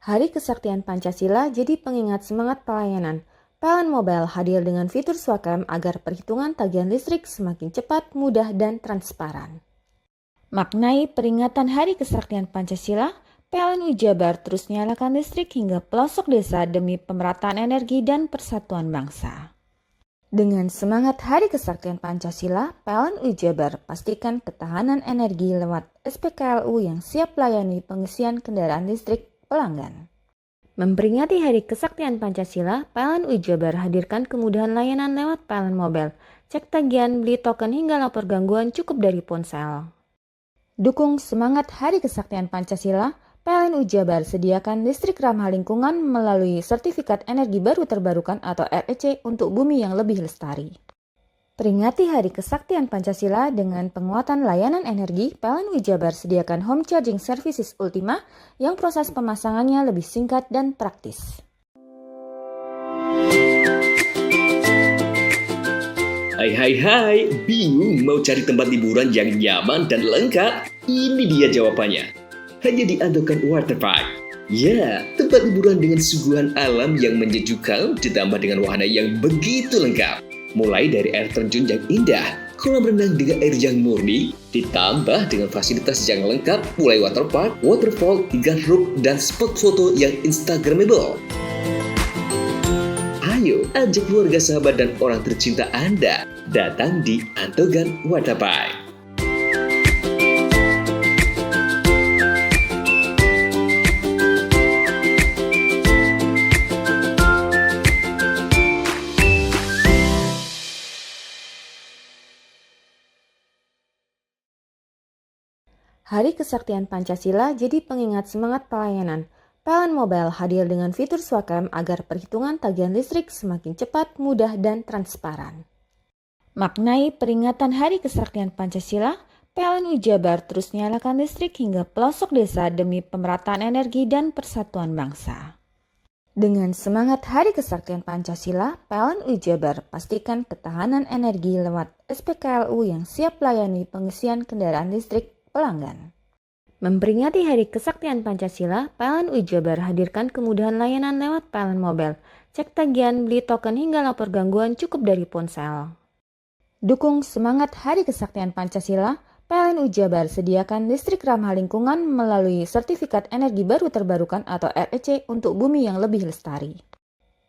E: Hari Kesaktian Pancasila jadi pengingat semangat pelayanan. PLN Mobile hadir dengan fitur Swakam agar perhitungan tagihan listrik semakin cepat, mudah, dan transparan. Maknai peringatan Hari Kesaktian Pancasila, PLN Jabar terus nyalakan listrik hingga pelosok desa demi pemerataan energi dan persatuan bangsa. Dengan semangat Hari Kesaktian Pancasila, PLN Jabar pastikan ketahanan energi lewat SPKLU yang siap layani pengisian kendaraan listrik pelanggan. Memperingati Hari Kesaktian Pancasila, PLN Jabar hadirkan kemudahan layanan lewat PLN Mobile, cek tagihan, beli token hingga lapor gangguan cukup dari ponsel. Dukung semangat Hari Kesaktian Pancasila, PLN Jabar sediakan listrik ramah lingkungan melalui Sertifikat Energi Baru Terbarukan atau REC untuk bumi yang lebih lestari. Peringati Hari Kesaktian Pancasila dengan penguatan layanan energi, PLN Jabar sediakan home charging services Ultima yang proses pemasangannya lebih singkat dan praktis.
Q: Hai, bingung mau cari tempat liburan yang nyaman dan lengkap? Ini dia jawabannya. Hanya di Andokan Waterpark. Ya, tempat liburan dengan suguhan alam yang menyejukkan ditambah dengan wahana yang begitu lengkap. Mulai dari air terjun yang indah, kolam renang dengan air yang murni, ditambah dengan fasilitas yang lengkap mulai waterpark, waterfall, hingga roof dan spot foto yang instagramable. Ayo, ajak keluarga, sahabat, dan orang tercinta Anda datang di Andokan Waterpark.
E: Hari Kesaktian Pancasila jadi pengingat semangat pelayanan. PLN Mobile hadir dengan fitur Swakam agar perhitungan tagihan listrik semakin cepat, mudah, dan transparan. Maknai peringatan Hari Kesaktian Pancasila, PLN Jabar terus nyalakan listrik hingga pelosok desa demi pemerataan energi dan persatuan bangsa. Dengan semangat Hari Kesaktian Pancasila, PLN Jabar pastikan ketahanan energi lewat SPKLU yang siap layani pengisian kendaraan listrik pelanggan. Memperingati Hari Kesaktian Pancasila, PLN Jabar hadirkan kemudahan layanan lewat PLN Mobile, cek tagihan, beli token hingga lapor gangguan cukup dari ponsel. Dukung semangat Hari Kesaktian Pancasila, PLN Jabar sediakan listrik ramah lingkungan melalui Sertifikat Energi Baru Terbarukan atau REC untuk bumi yang lebih lestari.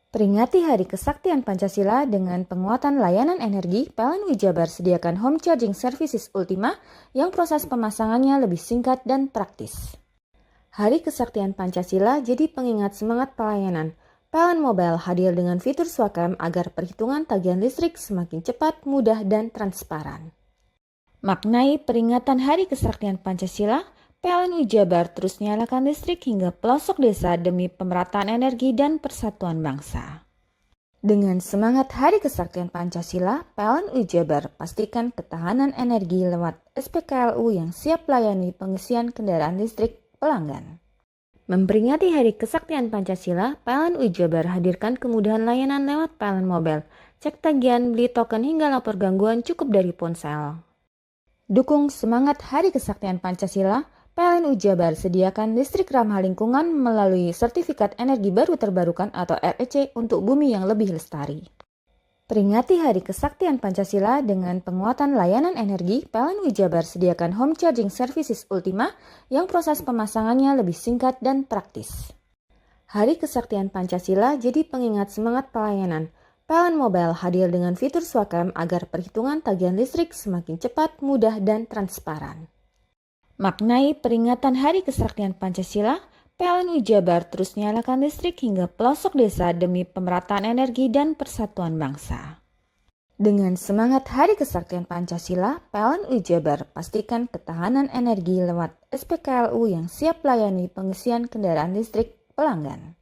E: Peringati Hari Kesaktian Pancasila dengan penguatan layanan energi, PLN Jabar sediakan home charging services Ultima yang proses pemasangannya lebih singkat dan praktis. Hari Kesaktian Pancasila jadi pengingat semangat pelayanan. PLN Mobile hadir dengan fitur Swakam agar perhitungan tagihan listrik semakin cepat, mudah, dan transparan. Maknai peringatan Hari Kesaktian Pancasila, PLN Jabar terus nyalakan listrik hingga pelosok desa demi pemerataan energi dan persatuan bangsa. Dengan semangat Hari Kesaktian Pancasila, PLN Jabar pastikan ketahanan energi lewat SPKLU yang siap layani pengisian kendaraan listrik pelanggan. Memperingati Hari Kesaktian Pancasila, PLN Jabar hadirkan kemudahan layanan lewat PLN Mobile. Cek tagihan, beli token hingga lapor gangguan cukup dari ponsel. Dukung semangat Hari Kesaktian Pancasila, PLN Jabar sediakan listrik ramah lingkungan melalui Sertifikat Energi Baru Terbarukan atau REC untuk bumi yang lebih lestari. Peringati Hari Kesaktian Pancasila dengan penguatan layanan energi, PLN Jabar sediakan home charging services Ultima yang proses pemasangannya lebih singkat dan praktis. Hari Kesaktian Pancasila jadi pengingat semangat pelayanan. PLN Mobile hadir dengan fitur Swakam agar perhitungan tagihan listrik semakin cepat, mudah, dan transparan. Maknai peringatan Hari Kesaktian Pancasila, PLN Jabar terus nyalakan listrik hingga pelosok desa demi pemerataan energi dan persatuan bangsa. Dengan semangat Hari Kesaktian Pancasila, PLN Jabar pastikan ketahanan energi lewat SPKLU yang siap layani pengisian kendaraan listrik pelanggan.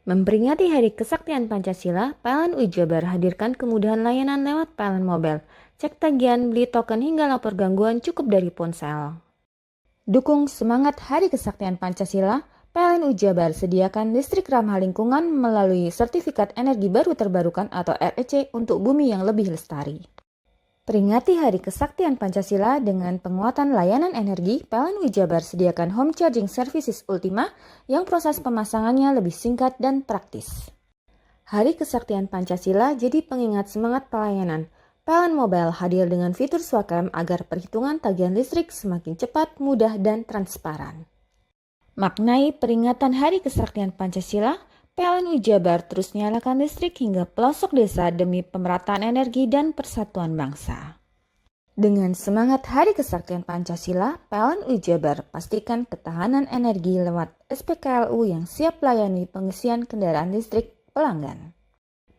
E: Memperingati Hari Kesaktian Pancasila, PLN Jabar hadirkan kemudahan layanan lewat PLN Mobile. Cek tagihan, beli token hingga lapor gangguan cukup dari ponsel. Dukung semangat Hari Kesaktian Pancasila, PLN Jabar sediakan listrik ramah lingkungan melalui Sertifikat Energi Baru Terbarukan atau REC untuk bumi yang lebih lestari. Peringati Hari Kesaktian Pancasila dengan penguatan layanan energi, PLN Jabar sediakan home charging services Ultima yang proses pemasangannya lebih singkat dan praktis. Hari Kesaktian Pancasila jadi pengingat semangat pelayanan. PLN Mobile hadir dengan fitur Swakam agar perhitungan tagihan listrik semakin cepat, mudah, dan transparan. Maknai peringatan Hari Kesaktian Pancasila, PLN Jabar terus nyalakan listrik hingga pelosok desa demi pemerataan energi dan persatuan bangsa. Dengan semangat Hari Kesaktian Pancasila, PLN Jabar pastikan ketahanan energi lewat SPKLU yang siap layani pengisian kendaraan listrik pelanggan.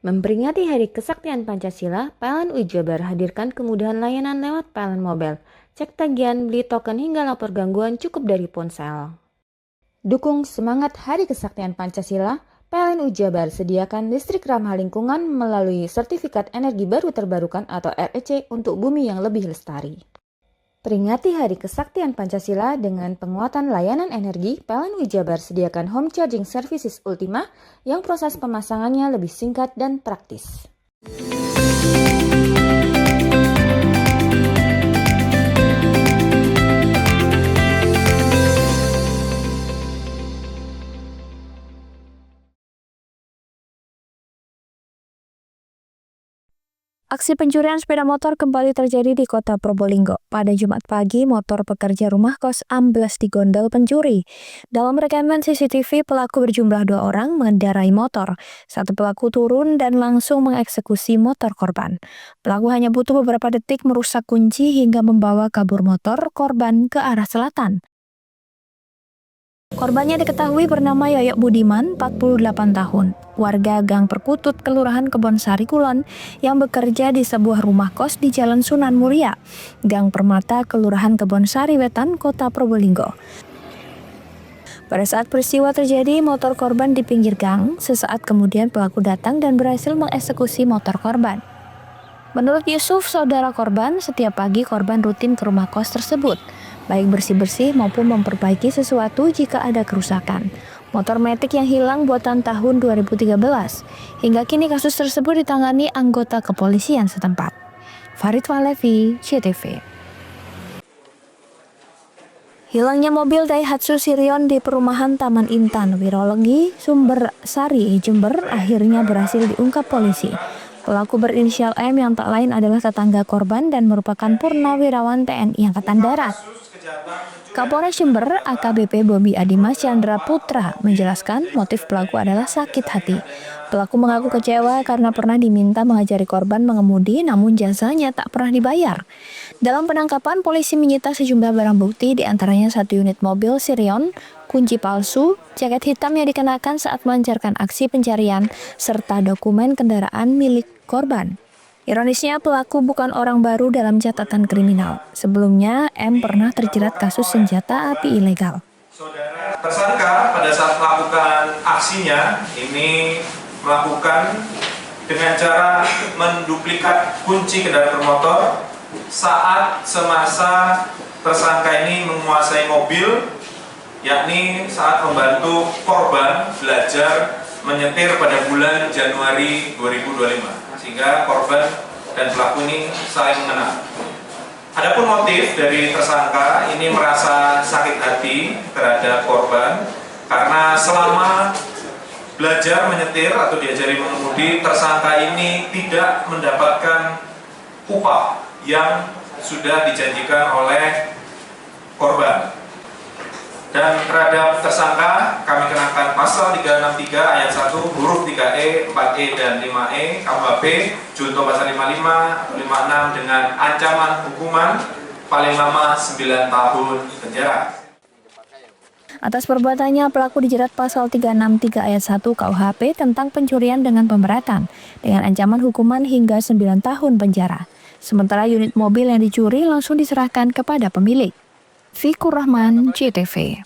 E: Memperingati Hari Kesaktian Pancasila, PLN Jabar hadirkan kemudahan layanan lewat PLN Mobile. Cek tagihan, beli token hingga lapor gangguan cukup dari ponsel. Dukung semangat Hari Kesaktian Pancasila, PLN Jabar sediakan listrik ramah lingkungan melalui Sertifikat Energi Baru Terbarukan atau REC untuk bumi yang lebih lestari. Peringati Hari Kesaktian Pancasila dengan penguatan layanan energi, PLN Jabar sediakan home charging services Ultima yang proses pemasangannya lebih singkat dan praktis.
A: Aksi pencurian sepeda motor kembali terjadi di kota Probolinggo. Pada Jumat pagi, motor pekerja rumah kos ambles di gondol pencuri. Dalam rekaman CCTV, pelaku berjumlah 2 orang mengendarai motor. Satu pelaku turun dan langsung mengeksekusi motor korban. Pelaku hanya butuh beberapa detik merusak kunci hingga membawa kabur motor korban ke arah selatan. Korbannya diketahui bernama Yoyok Budiman, 48 tahun, warga Gang Perkutut, Kelurahan Kebonsari Kulon, yang bekerja di sebuah rumah kos di Jalan Sunan Muria, Gang Permata, Kelurahan Kebonsari Wetan, Kota Probolinggo. Pada saat peristiwa terjadi, motor korban di pinggir gang. Sesaat kemudian pelaku datang dan berhasil mengeksekusi motor korban. Menurut Yusuf, saudara korban, setiap pagi korban rutin ke rumah kos tersebut, baik bersih-bersih maupun memperbaiki sesuatu jika ada kerusakan. Motor Matic yang hilang buatan tahun 2013. Hingga kini kasus tersebut ditangani anggota kepolisian setempat. Farid Walevi, CTV. Hilangnya mobil Daihatsu Sirion di perumahan Taman Intan, Wirologi, Sumber Sari, Jember akhirnya berhasil diungkap polisi. Pelaku berinisial M yang tak lain adalah tetangga korban dan merupakan purnawirawan TNI Angkatan Darat. Kapolres Jember AKBP Bobi Adimas Chandra Putra menjelaskan motif pelaku adalah sakit hati. Pelaku mengaku kecewa karena pernah diminta mengajari korban mengemudi namun jasanya tak pernah dibayar. Dalam penangkapan, polisi menyita sejumlah barang bukti diantaranya 1 unit mobil Sirion, kunci palsu, jaket hitam yang dikenakan saat melancarkan aksi pencarian, serta dokumen kendaraan milik korban. Ironisnya, pelaku bukan orang baru dalam catatan kriminal. Sebelumnya, M pernah terjerat kasus senjata api ilegal.
R: Tersangka pada saat melakukan aksinya ini melakukan dengan cara menduplikat kunci kendaraan bermotor saat semasa tersangka ini menguasai mobil, yakni saat membantu korban belajar menyetir pada bulan Januari 2025. Sehingga korban dan pelaku ini saling mengenal. Adapun motif dari tersangka ini merasa sakit hati terhadap korban karena selama belajar menyetir atau diajari mengemudi, tersangka ini tidak mendapatkan upah yang sudah dijanjikan oleh korban. Dan terhadap tersangka kami kenakan pasal 363 ayat 1 huruf 3E, 4E, dan 5E KUHP junto pasal 55, 56 dengan ancaman hukuman paling lama 9 tahun penjara.
A: Atas perbuatannya, pelaku dijerat pasal 363 ayat 1 KUHP tentang pencurian dengan pemberatan dengan ancaman hukuman hingga 9 tahun penjara. Sementara unit mobil yang dicuri langsung diserahkan kepada pemilik. Fikur Rahman, CTV.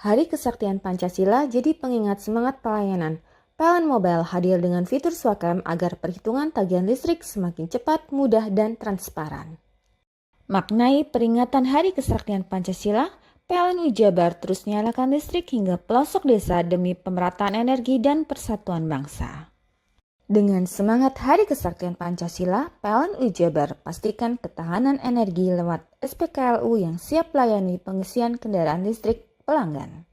E: Hari Kesaktian Pancasila jadi pengingat semangat pelayanan. PLN Mobile hadir dengan fitur Swakam agar perhitungan tagihan listrik semakin cepat, mudah, dan transparan. Maknai peringatan Hari Kesaktian Pancasila, PLN Jabar terus nyalakan listrik hingga pelosok desa demi pemerataan energi dan persatuan bangsa. Dengan semangat Hari Kesaktian Pancasila, PLN Jabar pastikan ketahanan energi lewat SPKLU yang siap layani pengisian kendaraan listrik pelanggan.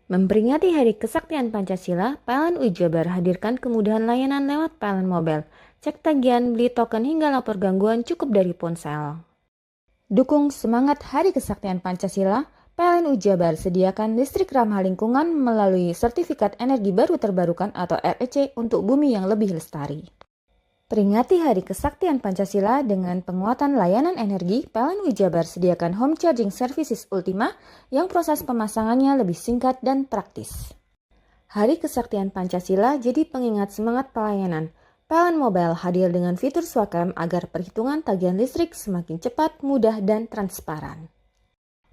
E: Memperingati Hari Kesaktian Pancasila, PLN Jabar hadirkan kemudahan layanan lewat PLN Mobile. Cek tagihan, beli token hingga lapor gangguan cukup dari ponsel. Dukung semangat Hari Kesaktian Pancasila, PLN Jabar sediakan listrik ramah lingkungan melalui Sertifikat Energi Baru Terbarukan atau REC untuk bumi yang lebih lestari. Peringati Hari Kesaktian Pancasila dengan penguatan layanan energi, PLN Jabar sediakan Home Charging Services Ultima yang proses pemasangannya lebih singkat dan praktis. Hari Kesaktian Pancasila jadi pengingat semangat pelayanan. PLN Mobile hadir dengan fitur Swakam agar perhitungan tagihan listrik semakin cepat, mudah, dan transparan.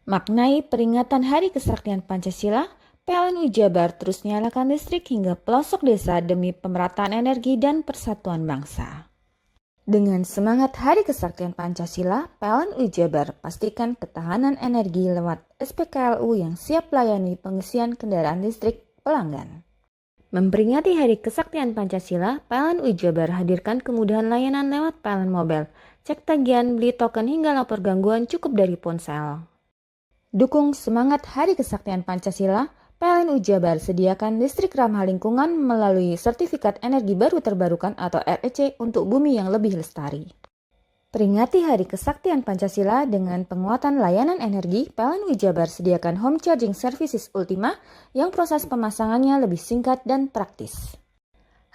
E: Maknai peringatan Hari Kesaktian Pancasila, PLN Jabar terus nyalakan listrik hingga pelosok desa demi pemerataan energi dan persatuan bangsa. Dengan semangat Hari Kesaktian Pancasila, PLN Jabar pastikan ketahanan energi lewat SPKLU yang siap layani pengisian kendaraan listrik pelanggan. Memperingati Hari Kesaktian Pancasila, PLN Jabar hadirkan kemudahan layanan lewat PLN Mobile. Cek tagihan, beli token hingga lapor gangguan cukup dari ponsel. Dukung semangat Hari Kesaktian Pancasila, PLN Jabar sediakan listrik ramah lingkungan melalui Sertifikat Energi Baru Terbarukan atau REC untuk bumi yang lebih lestari. Peringati Hari Kesaktian Pancasila dengan penguatan layanan energi, PLN Jabar sediakan Home Charging Services Ultima yang proses pemasangannya lebih singkat dan praktis.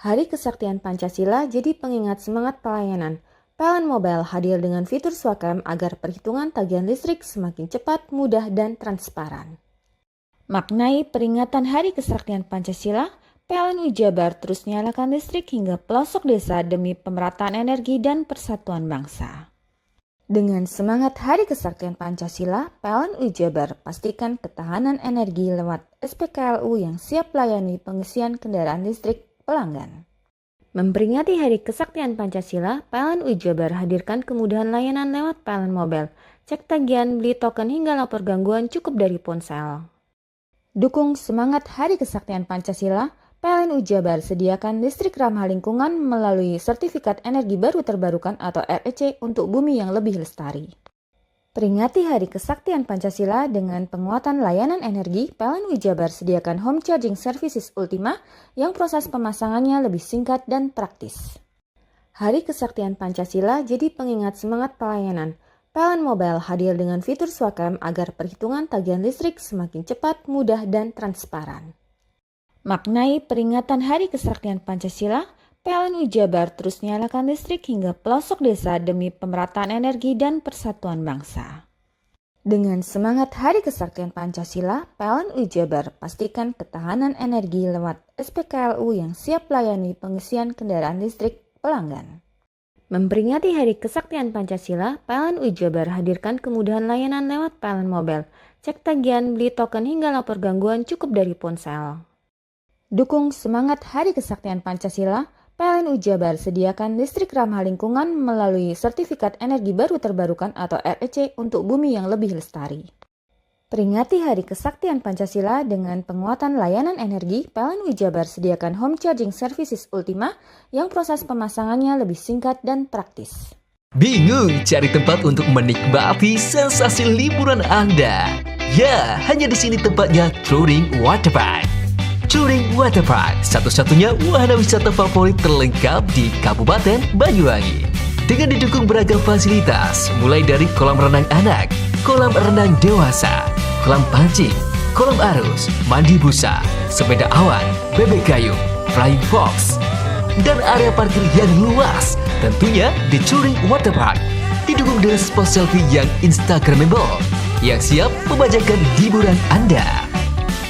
E: Hari Kesaktian Pancasila jadi pengingat semangat pelayanan. PLN Mobile hadir dengan fitur Swakam agar perhitungan tagihan listrik semakin cepat, mudah, dan transparan. Maknai peringatan Hari Kesaktian Pancasila, PLN Jabar terus nyalakan listrik hingga pelosok desa demi pemerataan energi dan persatuan bangsa. Dengan semangat Hari Kesaktian Pancasila, PLN Jabar pastikan ketahanan energi lewat SPKLU yang siap layani pengisian kendaraan listrik pelanggan. Memperingati Hari Kesaktian Pancasila, PLN Jabar hadirkan kemudahan layanan lewat PLN Mobile. Cek tagihan, beli token hingga lapor gangguan cukup dari ponsel. Dukung semangat Hari Kesaktian Pancasila, PLN Jabar sediakan listrik ramah lingkungan melalui Sertifikat Energi Baru Terbarukan atau REC untuk bumi yang lebih lestari. Peringati Hari Kesaktian Pancasila dengan penguatan layanan energi, PLN Jabar sediakan Home Charging Services Ultima yang proses pemasangannya lebih singkat dan praktis. Hari Kesaktian Pancasila jadi pengingat semangat pelayanan. PLN Mobile hadir dengan fitur Swakam agar perhitungan tagihan listrik semakin cepat, mudah, dan transparan. Maknai peringatan Hari Kesaktian Pancasila, PLN Jabar terus nyalakan listrik hingga pelosok desa demi pemerataan energi dan persatuan bangsa. Dengan semangat Hari Kesaktian Pancasila, PLN Jabar pastikan ketahanan energi lewat SPKLU yang siap layani pengisian kendaraan listrik pelanggan. Memperingati Hari Kesaktian Pancasila, PLN Jabar hadirkan kemudahan layanan lewat PLN Mobile, cek tagihan, beli token hingga lapor gangguan cukup dari ponsel. Dukung semangat Hari Kesaktian Pancasila, PLN Jabar sediakan listrik ramah lingkungan melalui Sertifikat Energi Baru Terbarukan atau REC untuk bumi yang lebih lestari. Peringati Hari Kesaktian Pancasila dengan penguatan layanan energi, PLN Jabar sediakan Home Charging Services Ultima yang proses pemasangannya lebih singkat dan praktis.
S: Bingung cari tempat untuk menikmati sensasi liburan Anda? Ya, hanya di sini tempatnya Touring Waterpark. Touring Waterpark, satu-satunya wahana wisata favorit terlengkap di Kabupaten Banyuwangi. Dengan didukung beragam fasilitas, mulai dari kolam renang anak, kolam renang dewasa, kolam pancing, kolam arus, mandi busa, sepeda awan, bebek kayu, flying fox, dan area parkir yang luas. Tentunya di Touring Waterpark, didukung dengan spot selfie yang instagramable, yang siap membajakan hiburan Anda.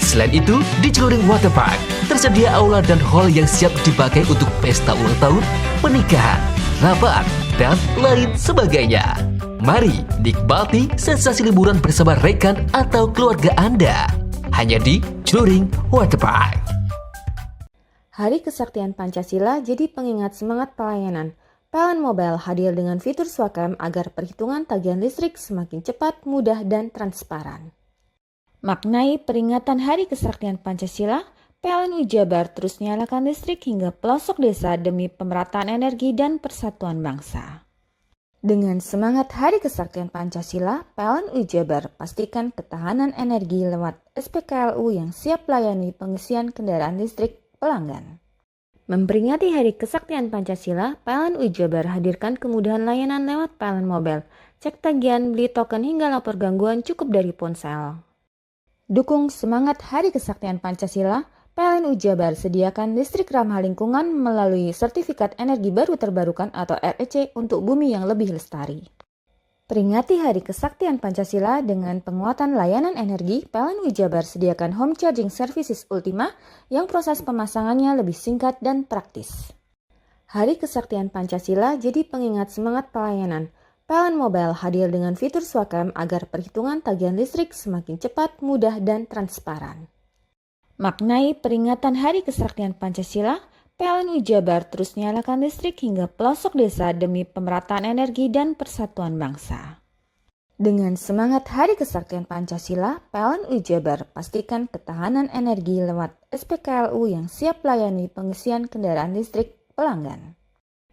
S: Selain itu, di Touring Waterpark tersedia aula dan hall yang siap dipakai untuk pesta ulang tahun, pernikahan, rapat, dan lain sebagainya. Mari nikmati sensasi liburan bersama rekan atau keluarga Anda. Hanya di Touring Waterpark.
E: Hari Kesaktian Pancasila jadi pengingat semangat pelayanan. PLN Mobile hadir dengan fitur Swakam agar perhitungan tagihan listrik semakin cepat, mudah, dan transparan. Maknai peringatan Hari Kesaktian Pancasila, PLN Jabar terus nyalakan listrik hingga pelosok desa demi pemerataan energi dan persatuan bangsa. Dengan semangat Hari Kesaktian Pancasila, PLN Jabar pastikan ketahanan energi lewat SPKLU yang siap layani pengisian kendaraan listrik pelanggan. Memperingati Hari Kesaktian Pancasila, PLN Jabar hadirkan kemudahan layanan lewat PLN Mobile, cek tagihan, beli token hingga lapor gangguan cukup dari ponsel. Dukung semangat Hari Kesaktian Pancasila, PLN Jabar sediakan listrik ramah lingkungan melalui Sertifikat Energi Baru Terbarukan atau REC untuk bumi yang lebih lestari. Peringati Hari Kesaktian Pancasila dengan penguatan layanan energi, PLN Jabar sediakan Home Charging Services Ultima yang proses pemasangannya lebih singkat dan praktis. Hari Kesaktian Pancasila jadi pengingat semangat pelayanan. PLN Mobile hadir dengan fitur Swakam agar perhitungan tagihan listrik semakin cepat, mudah, dan transparan. Maknai peringatan Hari Kesaktian Pancasila, PLN Jabar terus nyalakan listrik hingga pelosok desa demi pemerataan energi dan persatuan bangsa. Dengan semangat Hari Kesaktian Pancasila, PLN Jabar pastikan ketahanan energi lewat SPKLU yang siap layani pengisian kendaraan listrik pelanggan.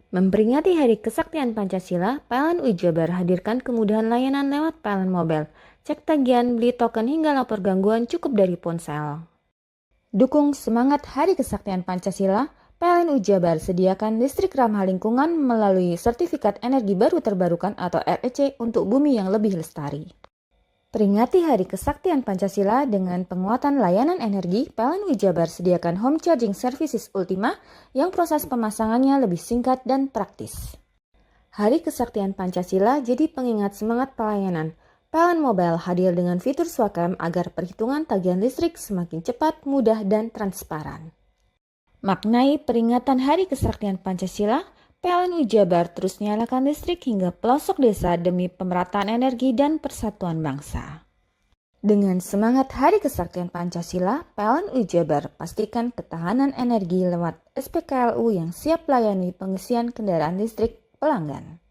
E: Memperingati Hari Kesaktian Pancasila, PLN Jabar hadirkan kemudahan layanan lewat PLN Mobile, cek tagihan, beli token hingga lapor gangguan cukup dari ponsel. Dukung semangat Hari Kesaktian Pancasila, PLN Jabar sediakan listrik ramah lingkungan melalui Sertifikat Energi Baru Terbarukan atau REC untuk bumi yang lebih lestari. Peringati Hari Kesaktian Pancasila dengan penguatan layanan energi, PLN Jabar sediakan Home Charging Services Ultima yang proses pemasangannya lebih singkat dan praktis. Hari Kesaktian Pancasila jadi pengingat semangat pelayanan. PLN Mobile hadir dengan fitur Swakam agar perhitungan tagihan listrik semakin cepat, mudah, dan transparan. Maknai peringatan Hari Kesaktian Pancasila, PLN Jabar terus nyalakan listrik hingga pelosok desa demi pemerataan energi dan persatuan bangsa. Dengan semangat Hari Kesaktian Pancasila, PLN Jabar pastikan ketahanan energi lewat SPKLU yang siap layani pengisian kendaraan listrik pelanggan.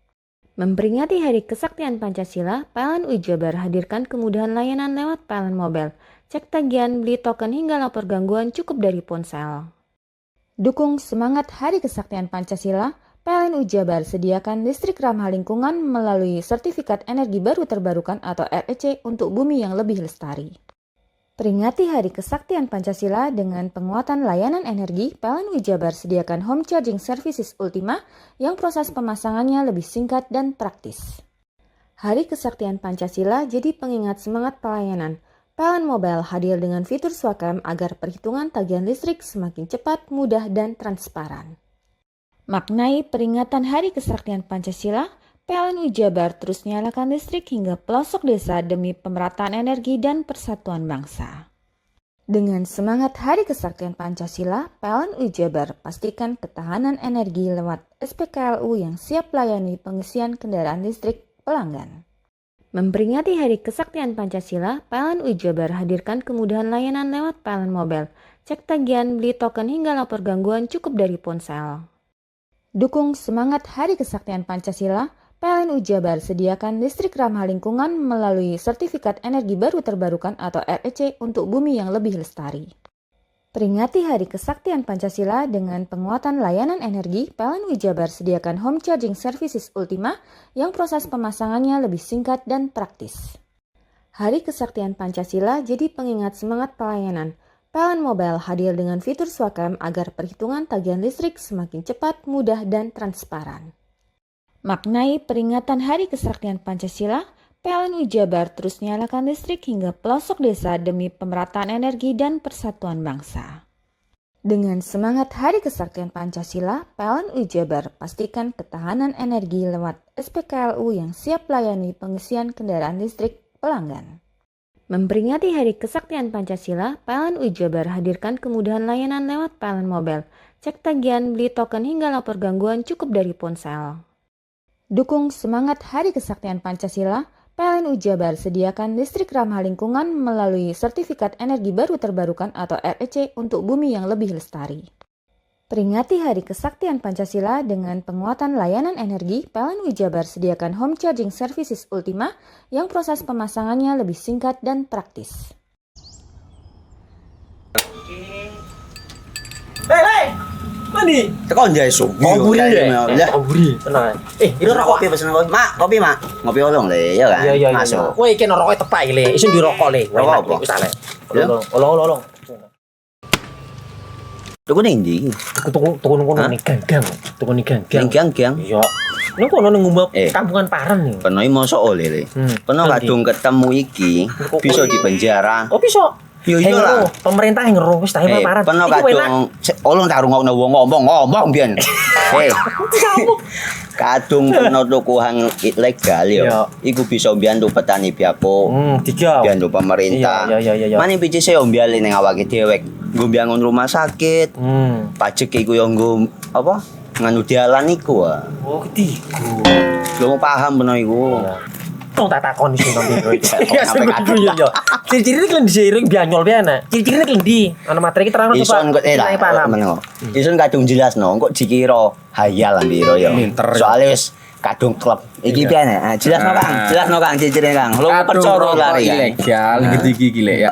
E: Memperingati Hari Kesaktian Pancasila, PLN Jabar hadirkan kemudahan layanan lewat PLN Mobile, cek tagihan, beli token hingga lapor gangguan cukup dari ponsel. Dukung semangat Hari Kesaktian Pancasila, PLN Jabar sediakan listrik ramah lingkungan melalui Sertifikat Energi Baru Terbarukan atau REC untuk bumi yang lebih lestari. Peringati Hari Kesaktian Pancasila dengan penguatan layanan energi, PLN Jabar sediakan home charging services Ultima yang proses pemasangannya lebih singkat dan praktis. Hari Kesaktian Pancasila jadi pengingat semangat pelayanan. PLN Mobile hadir dengan fitur Swakam agar perhitungan tagihan listrik semakin cepat, mudah, dan transparan. Maknai peringatan Hari Kesaktian Pancasila, PLN Jabar terus nyalakan listrik hingga pelosok desa demi pemerataan energi dan persatuan bangsa. Dengan semangat Hari Kesaktian Pancasila, PLN Jabar pastikan ketahanan energi lewat SPKLU yang siap layani pengisian kendaraan listrik pelanggan. Memperingati Hari Kesaktian Pancasila, PLN Jabar hadirkan kemudahan layanan lewat PLN Mobile. Cek tagihan, beli token hingga lapor gangguan cukup dari ponsel. Dukung semangat Hari Kesaktian Pancasila, PLN Jabar sediakan listrik ramah lingkungan melalui Sertifikat Energi Baru Terbarukan atau REC untuk bumi yang lebih lestari. Peringati Hari Kesaktian Pancasila dengan penguatan layanan energi, PLN Jabar sediakan home charging services Ultima yang proses pemasangannya lebih singkat dan praktis. Hari Kesaktian Pancasila jadi pengingat semangat pelayanan. PLN Mobile hadir dengan fitur Swakam agar perhitungan tagihan listrik semakin cepat, mudah, dan transparan. Maknai peringatan Hari Kesaktian Pancasila, PLN Jabar terus nyalakan listrik hingga pelosok desa demi pemerataan energi dan persatuan bangsa. Dengan semangat Hari Kesaktian Pancasila, PLN Jabar pastikan ketahanan energi lewat SPKLU yang siap layani pengisian kendaraan listrik pelanggan. Memperingati Hari Kesaktian Pancasila, PLN Jabar hadirkan kemudahan layanan lewat PLN Mobile. Cek tagihan, beli token hingga lapor gangguan cukup dari ponsel. Dukung semangat Hari Kesaktian Pancasila, PLN Jabar sediakan listrik ramah lingkungan melalui Sertifikat Energi Baru Terbarukan atau REC untuk bumi yang lebih lestari. Peringati Hari Kesaktian Pancasila dengan penguatan layanan energi, PLN Jabar sediakan home charging services Ultima yang proses pemasangannya lebih singkat dan praktis.
P: Hei! Mandi.
H: Tekan jaya su.
P: Buri deh. Buri, tenang. Ini rokok.
H: Kopi pesen kopi. Mak, kopi mak. Ngopi olong le, ya kan?
P: Iya.
H: Masuk.
P: Woi, iki rokoknya tepak le. Isin dirokok le.
H: Rokok apa?
P: Wis ale. Olong.
H: Tuku ning ndi?
P: Tuku ning gang. Tuku ning gang.
H: Gang.
P: Iya. Ning kono ning ngumap kampungan Paren nih.
H: Peno iki mosok oleh le. Peno kadung ketemu iki bisa dipenjara.
P: Oh, bisa.
H: Yo iya lah.
P: Pemerintah yang ngeru wis tahe Paren.
H: Peno kadung olong tak rungokno wong ngomong biyen. Kadung peno tuku hang ilegal yo. Iku bisa mbiyantu petani biako. Mbiyantu pemerintah.
P: Iya.
H: Mane pici se mbiali ning awake dhewek. Nggo mbiangun rumah sakit. Pajak iku yo nggo apa? Nganu dalan iku.
P: Oh, ketiku.
H: Lu paham peno iku.
P: Tong tak takon sing nang biro iki. Ya sebetul yo. Ciri-ciri iki diseiring bianyol piye ana. Ciri-ciri iki ndi? Ana materi iki terang
H: Ison kok meneng. Ison kadung jelasno kok dikira hayal nang biro yo. Soale wis kadung klub. Iki piye nek? Jelasno Kang, ciri-ciri Kang. Lu percaya lari
B: ilegal iki lek ya.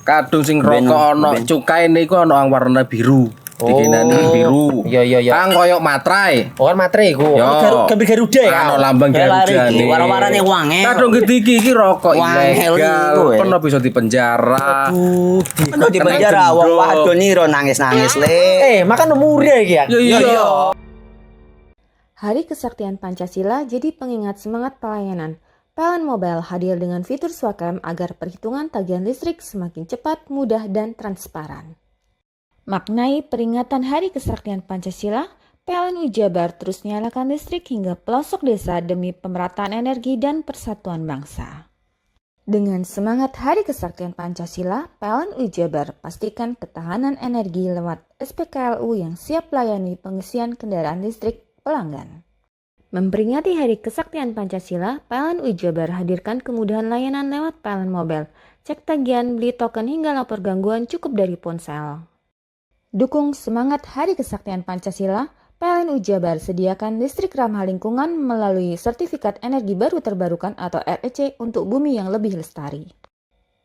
B: Kadung sing rokok ana cukaine iku ana warna biru. Dikenani biru.
P: Iya.
B: Kang koyo materai.
P: Oh, kan materai iku. Gambar Garuda ya.
B: Ano lambang Garuda iki.
H: Warna-warnane wange.
B: Kadung iki rokok ilegal. Peno bisa dipenjara.
H: Peno dipenjara wong wadon iro nangis-nangis le.
P: Makan murah iki ya.
B: Iya.
E: Hari Kesaktian Pancasila jadi pengingat semangat pelayanan. PLN Mobile hadir dengan fitur Swakam agar perhitungan tagihan listrik semakin cepat, mudah, dan transparan. Maknai peringatan Hari Kesaktian Pancasila, PLN Jabar terus nyalakan listrik hingga pelosok desa demi pemerataan energi dan persatuan bangsa. Dengan semangat Hari Kesaktian Pancasila, PLN Jabar pastikan ketahanan energi lewat SPKLU yang siap layani pengisian kendaraan listrik pelanggan. Memperingati Hari Kesaktian Pancasila, PLN Jabar hadirkan kemudahan layanan lewat PLN Mobile. Cek tagihan, beli token hingga lapor gangguan cukup dari ponsel. Dukung semangat Hari Kesaktian Pancasila, PLN Jabar sediakan listrik ramah lingkungan melalui Sertifikat Energi Baru Terbarukan atau REC untuk bumi yang lebih lestari.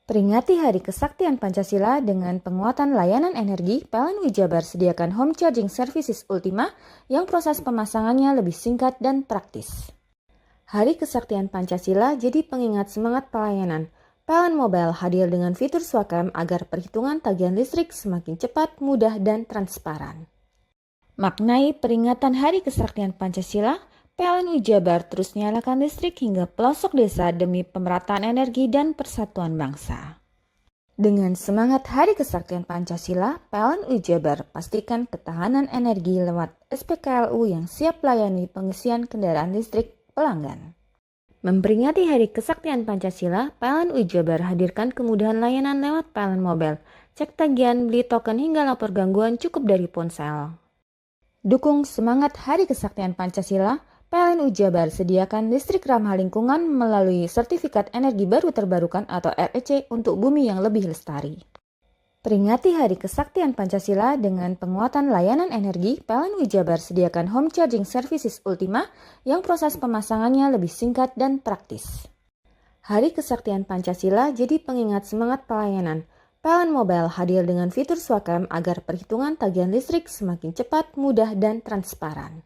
E: Peringati Hari Kesaktian Pancasila dengan penguatan layanan energi, PLN Jabar sediakan home charging services Ultima yang proses pemasangannya lebih singkat dan praktis. Hari Kesaktian Pancasila jadi pengingat semangat pelayanan. PLN Mobile hadir dengan fitur Swakam agar perhitungan tagihan listrik semakin cepat, mudah, dan transparan. Maknai peringatan Hari Kesaktian Pancasila, PLN Jabar terus nyalakan listrik hingga pelosok desa demi pemerataan energi dan persatuan bangsa. Dengan semangat Hari Kesaktian Pancasila, PLN Jabar pastikan ketahanan energi lewat SPKLU yang siap layani pengisian kendaraan listrik pelanggan. Memperingati Hari Kesaktian Pancasila, PLN Jabar hadirkan kemudahan layanan lewat PLN Mobile. Cek tagihan, beli token hingga lapor gangguan cukup dari ponsel. Dukung semangat Hari Kesaktian Pancasila, PLN Jabar sediakan listrik ramah lingkungan melalui Sertifikat Energi Baru Terbarukan atau REC untuk bumi yang lebih lestari. Peringati Hari Kesaktian Pancasila dengan penguatan layanan energi, PLN Jabar sediakan home charging services Ultima yang proses pemasangannya lebih singkat dan praktis. Hari Kesaktian Pancasila jadi pengingat semangat pelayanan. PLN Mobile hadir dengan fitur Swakam agar perhitungan tagihan listrik semakin cepat, mudah, dan transparan.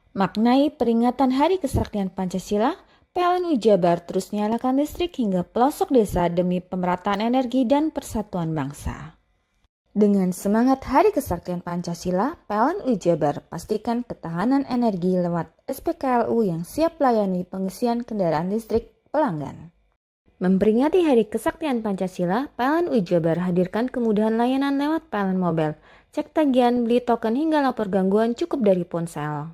E: Maknai peringatan Hari Kesaktian Pancasila, PLN Jabar terus nyalakan listrik hingga pelosok desa demi pemerataan energi dan persatuan bangsa. Dengan semangat Hari Kesaktian Pancasila, PLN Jabar pastikan ketahanan energi lewat SPKLU yang siap layani pengisian kendaraan listrik pelanggan. Memperingati Hari Kesaktian Pancasila, PLN Jabar hadirkan kemudahan layanan lewat PLN Mobile. Cek tagihan, beli token hingga lapor gangguan cukup dari ponsel.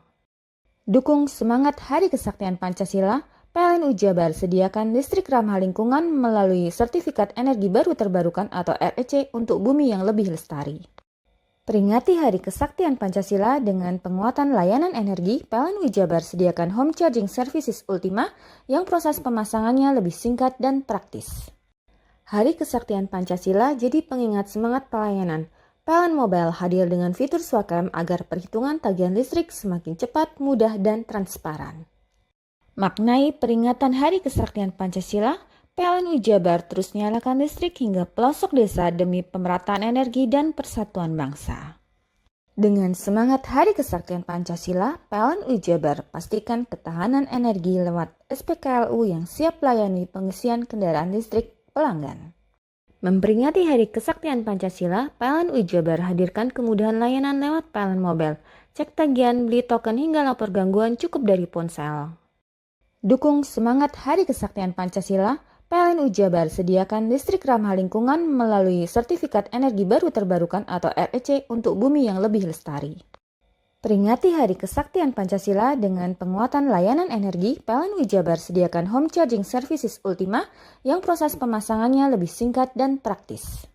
E: Dukung semangat Hari Kesaktian Pancasila, PLN Jabar sediakan listrik ramah lingkungan melalui Sertifikat Energi Baru Terbarukan atau REC untuk bumi yang lebih lestari. Peringati Hari Kesaktian Pancasila dengan penguatan layanan energi, PLN Jabar sediakan home charging services Ultima yang proses pemasangannya lebih singkat dan praktis. Hari Kesaktian Pancasila jadi pengingat semangat pelayanan. PLN Mobile hadir dengan fitur Swakam agar perhitungan tagihan listrik semakin cepat, mudah, dan transparan. Maknai peringatan Hari Kesaktian Pancasila, PLN Jabar terus nyalakan listrik hingga pelosok desa demi pemerataan energi dan persatuan bangsa. Dengan semangat Hari Kesaktian Pancasila, PLN Jabar pastikan ketahanan energi lewat SPKLU yang siap layani pengisian kendaraan listrik pelanggan. Memperingati Hari Kesaktian Pancasila, PLN Jabar hadirkan kemudahan layanan lewat PLN Mobile. Cek tagihan, beli token hingga lapor gangguan cukup dari ponsel. Dukung semangat Hari Kesaktian Pancasila, PLN Jabar sediakan listrik ramah lingkungan melalui Sertifikat Energi Baru Terbarukan atau REC untuk bumi yang lebih lestari. Peringati Hari Kesaktian Pancasila dengan penguatan layanan energi, PLN Jabar sediakan home charging services Ultima yang proses pemasangannya lebih singkat dan praktis.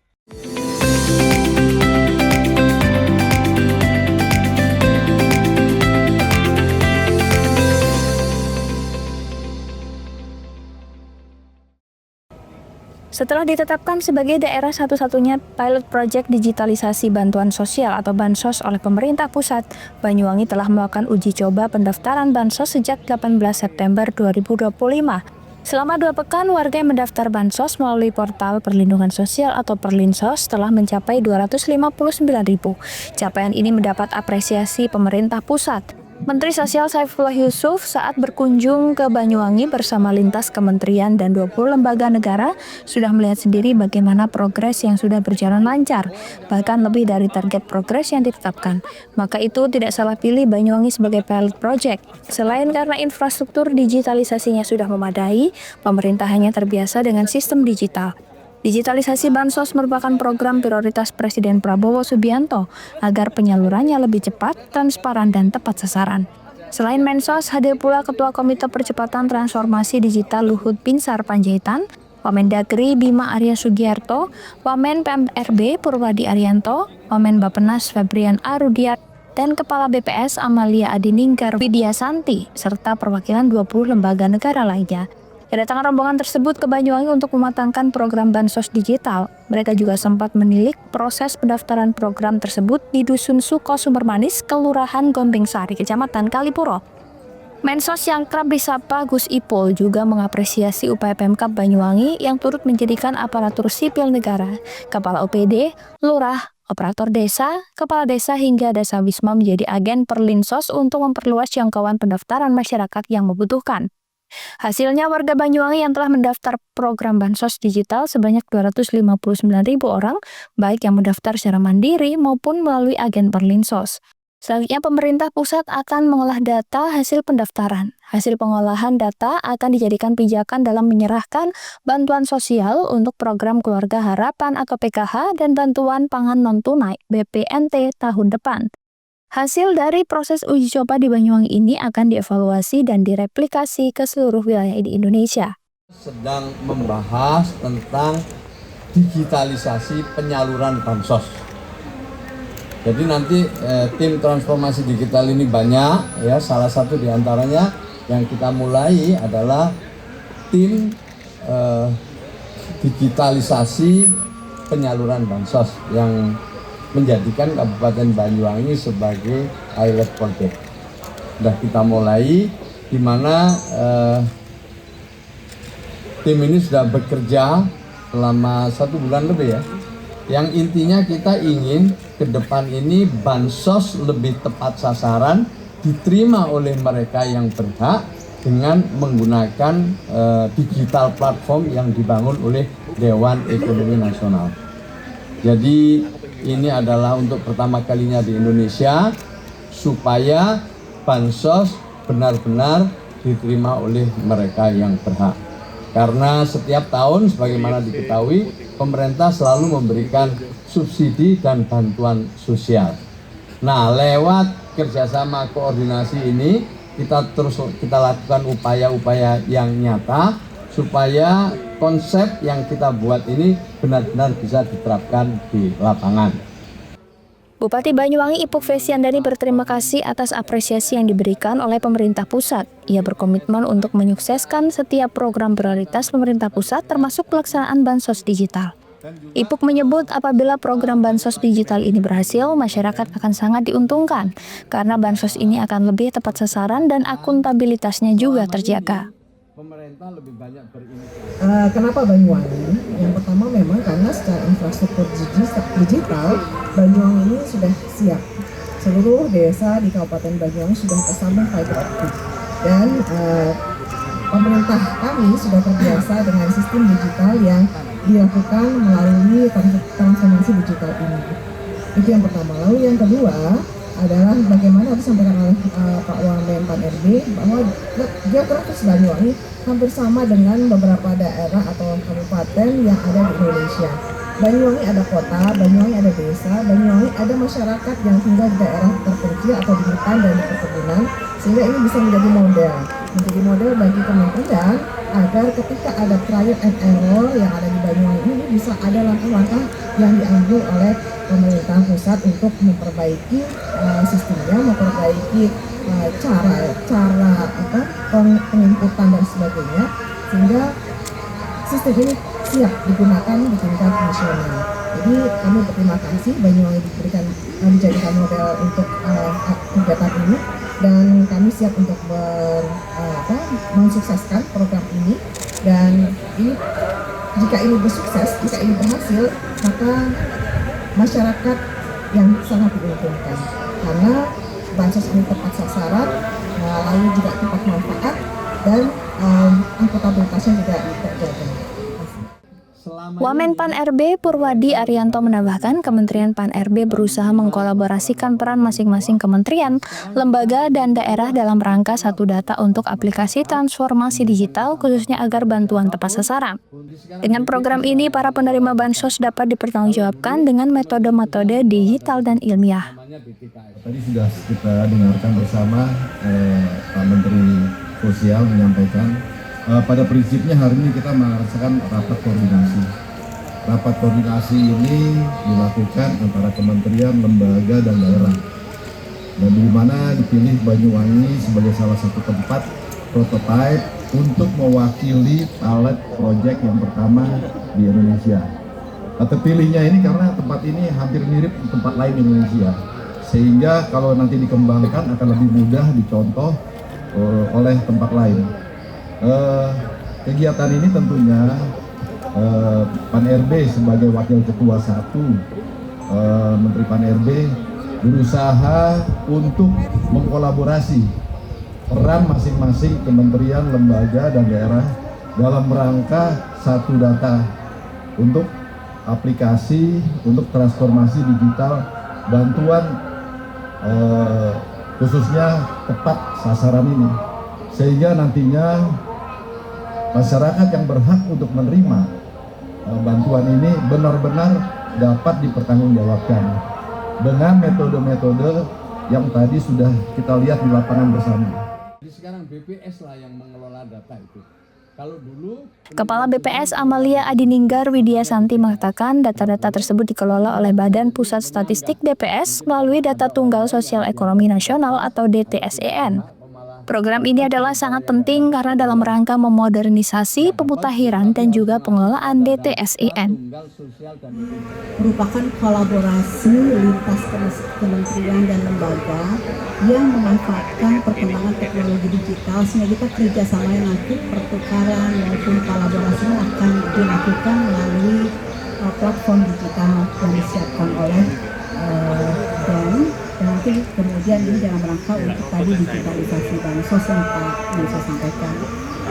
A: Setelah ditetapkan sebagai daerah satu-satunya pilot project digitalisasi bantuan sosial atau Bansos oleh pemerintah pusat, Banyuwangi telah melakukan uji coba pendaftaran Bansos sejak 18 September 2025. Selama 2 pekan, warga yang mendaftar Bansos melalui portal perlindungan sosial atau Perlinsos telah mencapai 259.000. Capaian ini mendapat apresiasi pemerintah pusat. Menteri Sosial Saifullah Yusuf saat berkunjung ke Banyuwangi bersama lintas kementerian dan 20 lembaga negara sudah melihat sendiri bagaimana progres yang sudah berjalan lancar, bahkan lebih dari target progres yang ditetapkan. Maka itu tidak salah pilih Banyuwangi sebagai pilot project. Selain karena infrastruktur digitalisasinya sudah memadai, pemerintah hanya terbiasa dengan sistem digital. Digitalisasi Bansos merupakan program prioritas Presiden Prabowo Subianto agar penyalurannya lebih cepat, transparan, dan tepat sasaran. Selain Mensos, hadir pula Ketua Komite Percepatan Transformasi Digital Luhut Binsar Panjaitan, Wamendagri Bima Arya Sugiarto, Wamen PMRB Purwadi Arianto, Wamen Bappenas Febrian Arudiat, dan Kepala BPS Amalia Adininggar Widyasanti, serta perwakilan 20 lembaga negara lainnya. Kedatangan rombongan tersebut ke Banyuwangi untuk mematangkan program Bansos digital. Mereka juga sempat menilik proses pendaftaran program tersebut di Dusun Suko Sumbermanis, Kelurahan Gombeng Sari, Kecamatan Kalipuro. Mensos yang kerap disapa Gus Ipul juga mengapresiasi upaya Pemkab Banyuwangi yang turut menjadikan aparatur sipil negara, kepala OPD, lurah, operator desa, kepala desa hingga desa wisma menjadi agen Perlinsos untuk memperluas jangkauan pendaftaran masyarakat yang membutuhkan. Hasilnya warga Banyuwangi yang telah mendaftar program Bansos Digital sebanyak 259.000 orang, baik yang mendaftar secara mandiri maupun melalui agen Perlinsos. Selanjutnya, pemerintah pusat akan mengolah data hasil pendaftaran. Hasil pengolahan data akan dijadikan pijakan dalam menyerahkan bantuan sosial untuk program Keluarga Harapan atau PKH dan bantuan pangan non-tunai BPNT tahun depan. Hasil dari proses uji coba di Banyuwangi ini akan dievaluasi dan direplikasi ke seluruh wilayah di Indonesia.
C: Sedang membahas tentang digitalisasi penyaluran bansos. Jadi nanti tim transformasi digital ini banyak ya, salah satu diantaranya yang kita mulai adalah tim digitalisasi penyaluran bansos yang menjadikan Kabupaten Banyuwangi sebagai pilot project. Sudah kita mulai, di mana tim ini sudah bekerja selama 1 bulan lebih ya. Yang intinya kita ingin ke depan ini bansos lebih tepat sasaran, diterima oleh mereka yang berhak dengan menggunakan digital platform yang dibangun oleh Dewan Ekonomi Nasional. Jadi ini adalah untuk pertama kalinya di Indonesia supaya bansos benar-benar diterima oleh mereka yang berhak. Karena setiap tahun sebagaimana diketahui pemerintah selalu memberikan subsidi dan bantuan sosial. Nah, lewat kerjasama koordinasi ini kita lakukan upaya-upaya yang nyata supaya konsep yang kita buat ini benar-benar bisa diterapkan di lapangan.
A: Bupati Banyuwangi Ipuk Fesyandari berterima kasih atas apresiasi yang diberikan oleh pemerintah pusat. Ia berkomitmen untuk menyukseskan setiap program prioritas pemerintah pusat termasuk pelaksanaan Bansos Digital. Ipuk menyebut apabila program Bansos Digital ini berhasil, masyarakat akan sangat diuntungkan karena Bansos ini akan lebih tepat sasaran dan akuntabilitasnya juga terjaga.
T: Kenapa Banyuwangi? Yang pertama memang karena secara infrastruktur digital Banyuwangi ini sudah siap. Seluruh desa di Kabupaten Banyuwangi sudah tersambung fiber optik dan pemerintah kami sudah terbiasa dengan sistem digital yang dilakukan melalui transformasi digital ini. Itu yang pertama. Lalu yang kedua adalah bagaimana disampaikan oleh Pak Wamen Pan RB bahwa geografis Banyuwangi hampir sama dengan beberapa daerah atau kabupaten yang ada di Indonesia. Banyuwangi ada kota, Banyuwangi ada desa, Banyuwangi ada masyarakat yang tinggal di daerah terpencil atau di hutan dan di perkebunan, sehingga ini bisa menjadi model bagi kementerian agar ketika ada trial and error yang ada di Banyuwangi ini bisa ada langkah-langkah yang diambil oleh pemerintah pusat untuk memperbaiki sistemnya, memperbaiki cara penginputan dan sebagainya, sehingga sistem ini siap digunakan di tingkat nasional. Jadi kami berterima kasih Banyuwangi dijadikan model untuk kegiatan ini dan kami siap untuk mensukseskan program ini, dan ini jika ini bersukses, jika ini berhasil, maka masyarakat yang sangat diuntungkan karena bansos ini tepat sasaran, lalu juga tepat manfaat dan akuntabilitasnya juga terjaga.
A: Wamen Pan RB Purwadi Arianto menambahkan Kementerian Pan RB berusaha mengkolaborasikan peran masing-masing kementerian, lembaga, dan daerah dalam rangka satu data untuk aplikasi transformasi digital khususnya agar bantuan tepat sasaran. Dengan program ini, para penerima bansos dapat dipertanggungjawabkan dengan metode-metode digital dan ilmiah.
U: Tadi sudah kita dengarkan bersama Pak Menteri Sosial menyampaikan pada prinsipnya hari ini kita merasakan rapat koordinasi. Rapat koordinasi ini dilakukan antara kementerian, lembaga, dan daerah. Dan di mana dipilih Banyuwangi sebagai salah satu tempat prototipe untuk mewakili pilot project yang pertama di Indonesia. Terpilihnya ini karena tempat ini hampir mirip tempat lain di Indonesia. Sehingga kalau nanti dikembangkan akan lebih mudah dicontoh oleh tempat lain. Kegiatan ini tentunya Pan RB sebagai Wakil Ketua 1, Menteri Pan RB berusaha untuk mengkolaborasi peran masing-masing kementerian, lembaga, dan daerah dalam rangka satu data untuk aplikasi, untuk transformasi digital, bantuan khususnya tepat sasaran ini, sehingga nantinya masyarakat yang berhak untuk menerima bantuan ini benar-benar dapat dipertanggungjawabkan dengan metode-metode yang tadi sudah kita lihat di lapangan bersama.
C: Jadi sekarang BPS lah yang mengelola data itu. Kalau dulu
A: Kepala BPS Amalia Adininggar Widiasanti mengatakan data-data tersebut dikelola oleh Badan Pusat Statistik BPS melalui Data Tunggal Sosial Ekonomi Nasional atau DTSEN. Program ini adalah sangat penting karena dalam rangka memodernisasi pemutahiran dan juga pengelolaan DTSEN.
T: Merupakan kolaborasi lintas kementerian dan lembaga yang memanfaatkan perkembangan teknologi digital sehingga kita kerjasama yang nanti pertukaran maupun kolaborasi akan dilakukan melalui platform digital yang disiapkan oleh dan nanti kemudian ini dalam rangka untuk tadi digitalisasi bansos yang Pak Mensa sampaikan.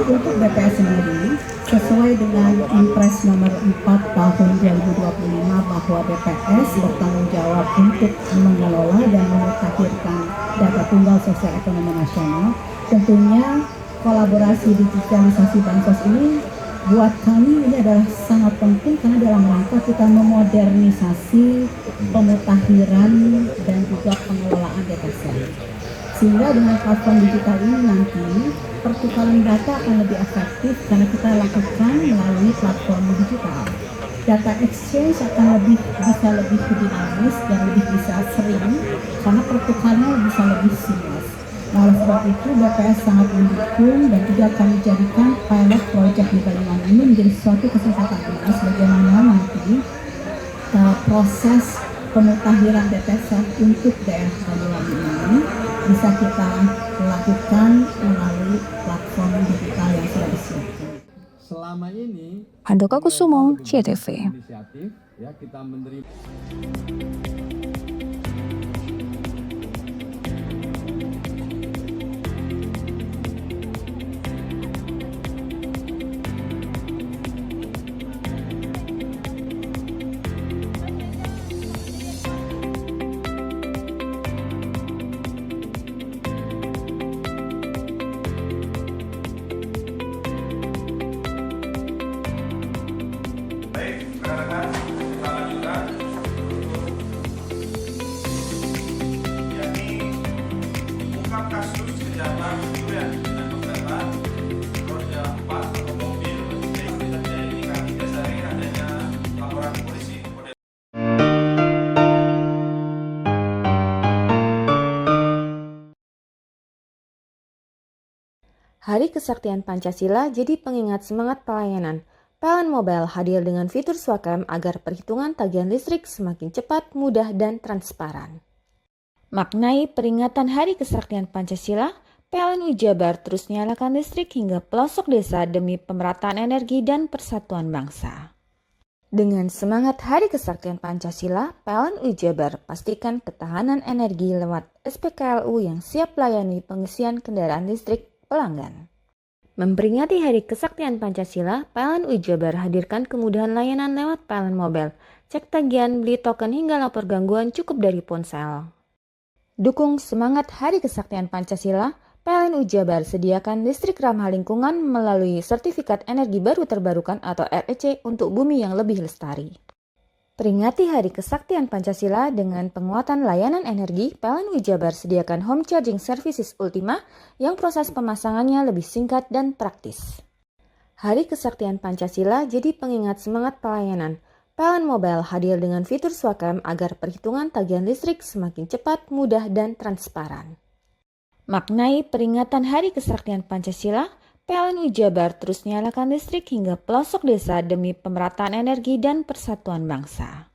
T: Untuk BPS sendiri, sesuai dengan Impres nomor 4 tahun 2025 bahwa BPS bertanggung jawab untuk mengelola dan memutakhirkan data tunggal sosial ekonomi nasional, tentunya kolaborasi digitalisasi bansos ini buat kami ini adalah sangat penting karena dalam rangka kita memodernisasi pemutakhiran dan juga pengelolaan data set. Sehingga dengan platform digital ini nanti pertukaran data akan lebih efektif karena kita lakukan melalui platform digital. Data exchange akan bisa lebih dinamis dan lebih bisa sering karena pertukarannya bisa lebih seamless. Nah, oleh sebab itu BPS sangat mendukung dan juga kami jadikan pilot project di Banyuwangi ini menjadi suatu kesempatan emas bagaimana nanti proses pemutahiran DTSEN untuk daerah Banyuwangi ini bisa kita lakukan melalui platform digital yang sudah disiapkan.
C: selama ini
A: Handoko Kusumo, CTV.
C: inisiatif ya kita menerima
E: Hari Kesaktian Pancasila jadi pengingat semangat pelayanan. PLN Mobile hadir dengan fitur Swakam agar perhitungan tagihan listrik semakin cepat, mudah, dan transparan. Maknai peringatan Hari Kesaktian Pancasila, PLN Jabar terus nyalakan listrik hingga pelosok desa demi pemerataan energi dan persatuan bangsa. Dengan semangat Hari Kesaktian Pancasila, PLN Jabar pastikan ketahanan energi lewat SPKLU yang siap layani pengisian kendaraan listrik pelanggan. Memperingati Hari Kesaktian Pancasila, PLN Jabar hadirkan kemudahan layanan lewat PLN Mobile. Cek tagihan, beli token hingga lapor gangguan cukup dari ponsel. Dukung semangat Hari Kesaktian Pancasila, PLN Jabar sediakan listrik ramah lingkungan melalui Sertifikat Energi Baru Terbarukan atau REC untuk bumi yang lebih lestari. Peringati Hari Kesaktian Pancasila dengan penguatan layanan energi, PLN Jabar sediakan home charging services Ultima yang proses pemasangannya lebih singkat dan praktis. Hari Kesaktian Pancasila jadi pengingat semangat pelayanan. PLN Mobile hadir dengan fitur Swakam agar perhitungan tagihan listrik semakin cepat, mudah, dan transparan. Maknai peringatan Hari Kesaktian Pancasila, PLN Jabar terus nyalakan listrik hingga pelosok desa demi pemerataan energi dan persatuan bangsa.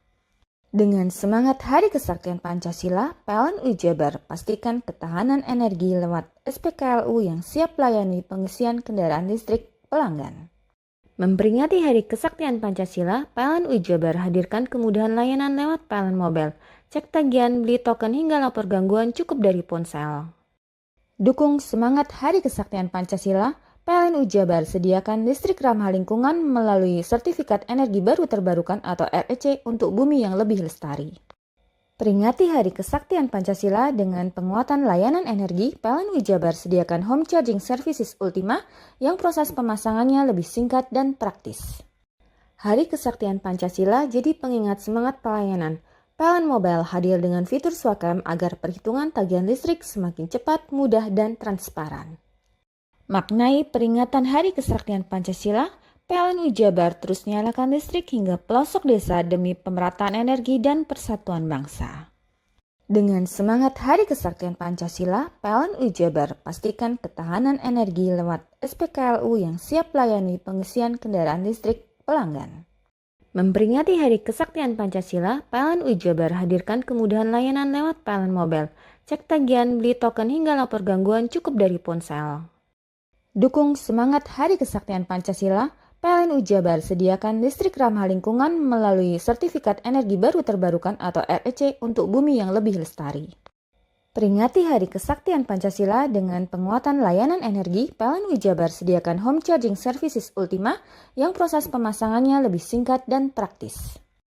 E: Dengan semangat Hari Kesaktian Pancasila, PLN UI Jabar pastikan ketahanan energi lewat SPKLU yang siap melayani pengisian kendaraan listrik pelanggan. Memperingati Hari Kesaktian Pancasila, PLN UI Jabar hadirkan kemudahan layanan lewat PLN Mobile. Cek tagihan, beli token hingga lapor gangguan cukup dari ponsel. Dukung semangat Hari Kesaktian Pancasila, PLN UI Jabar sediakan listrik ramah lingkungan melalui Sertifikat Energi Baru Terbarukan atau REC untuk bumi yang lebih lestari. Peringati Hari Kesaktian Pancasila dengan penguatan layanan energi, PLN UI Jabar sediakan Home Charging Services Ultima yang proses pemasangannya lebih singkat dan praktis. Hari Kesaktian Pancasila jadi pengingat semangat pelayanan. PLN Mobile hadir dengan fitur Swakam agar perhitungan tagihan listrik semakin cepat, mudah, dan transparan. Maknai peringatan Hari Kesaktian Pancasila, PLN UI Jabar terus nyalakan listrik hingga pelosok desa demi pemerataan energi dan persatuan bangsa. Dengan semangat Hari Kesaktian Pancasila, PLN UI Jabar pastikan ketahanan energi lewat SPKLU yang siap melayani pengisian kendaraan listrik pelanggan. Memperingati Hari Kesaktian Pancasila, PLN UI Jabar hadirkan kemudahan layanan lewat PLN Mobile. Cek tagihan, beli token hingga lapor gangguan cukup dari ponsel. Dukung semangat Hari Kesaktian Pancasila, PLN UI Jabar sediakan listrik ramah lingkungan melalui Sertifikat Energi Baru Terbarukan atau REC untuk bumi yang lebih lestari. Peringati Hari Kesaktian Pancasila dengan penguatan layanan energi, PLN UI Jabar sediakan Home Charging Services Ultima yang proses pemasangannya lebih singkat dan praktis.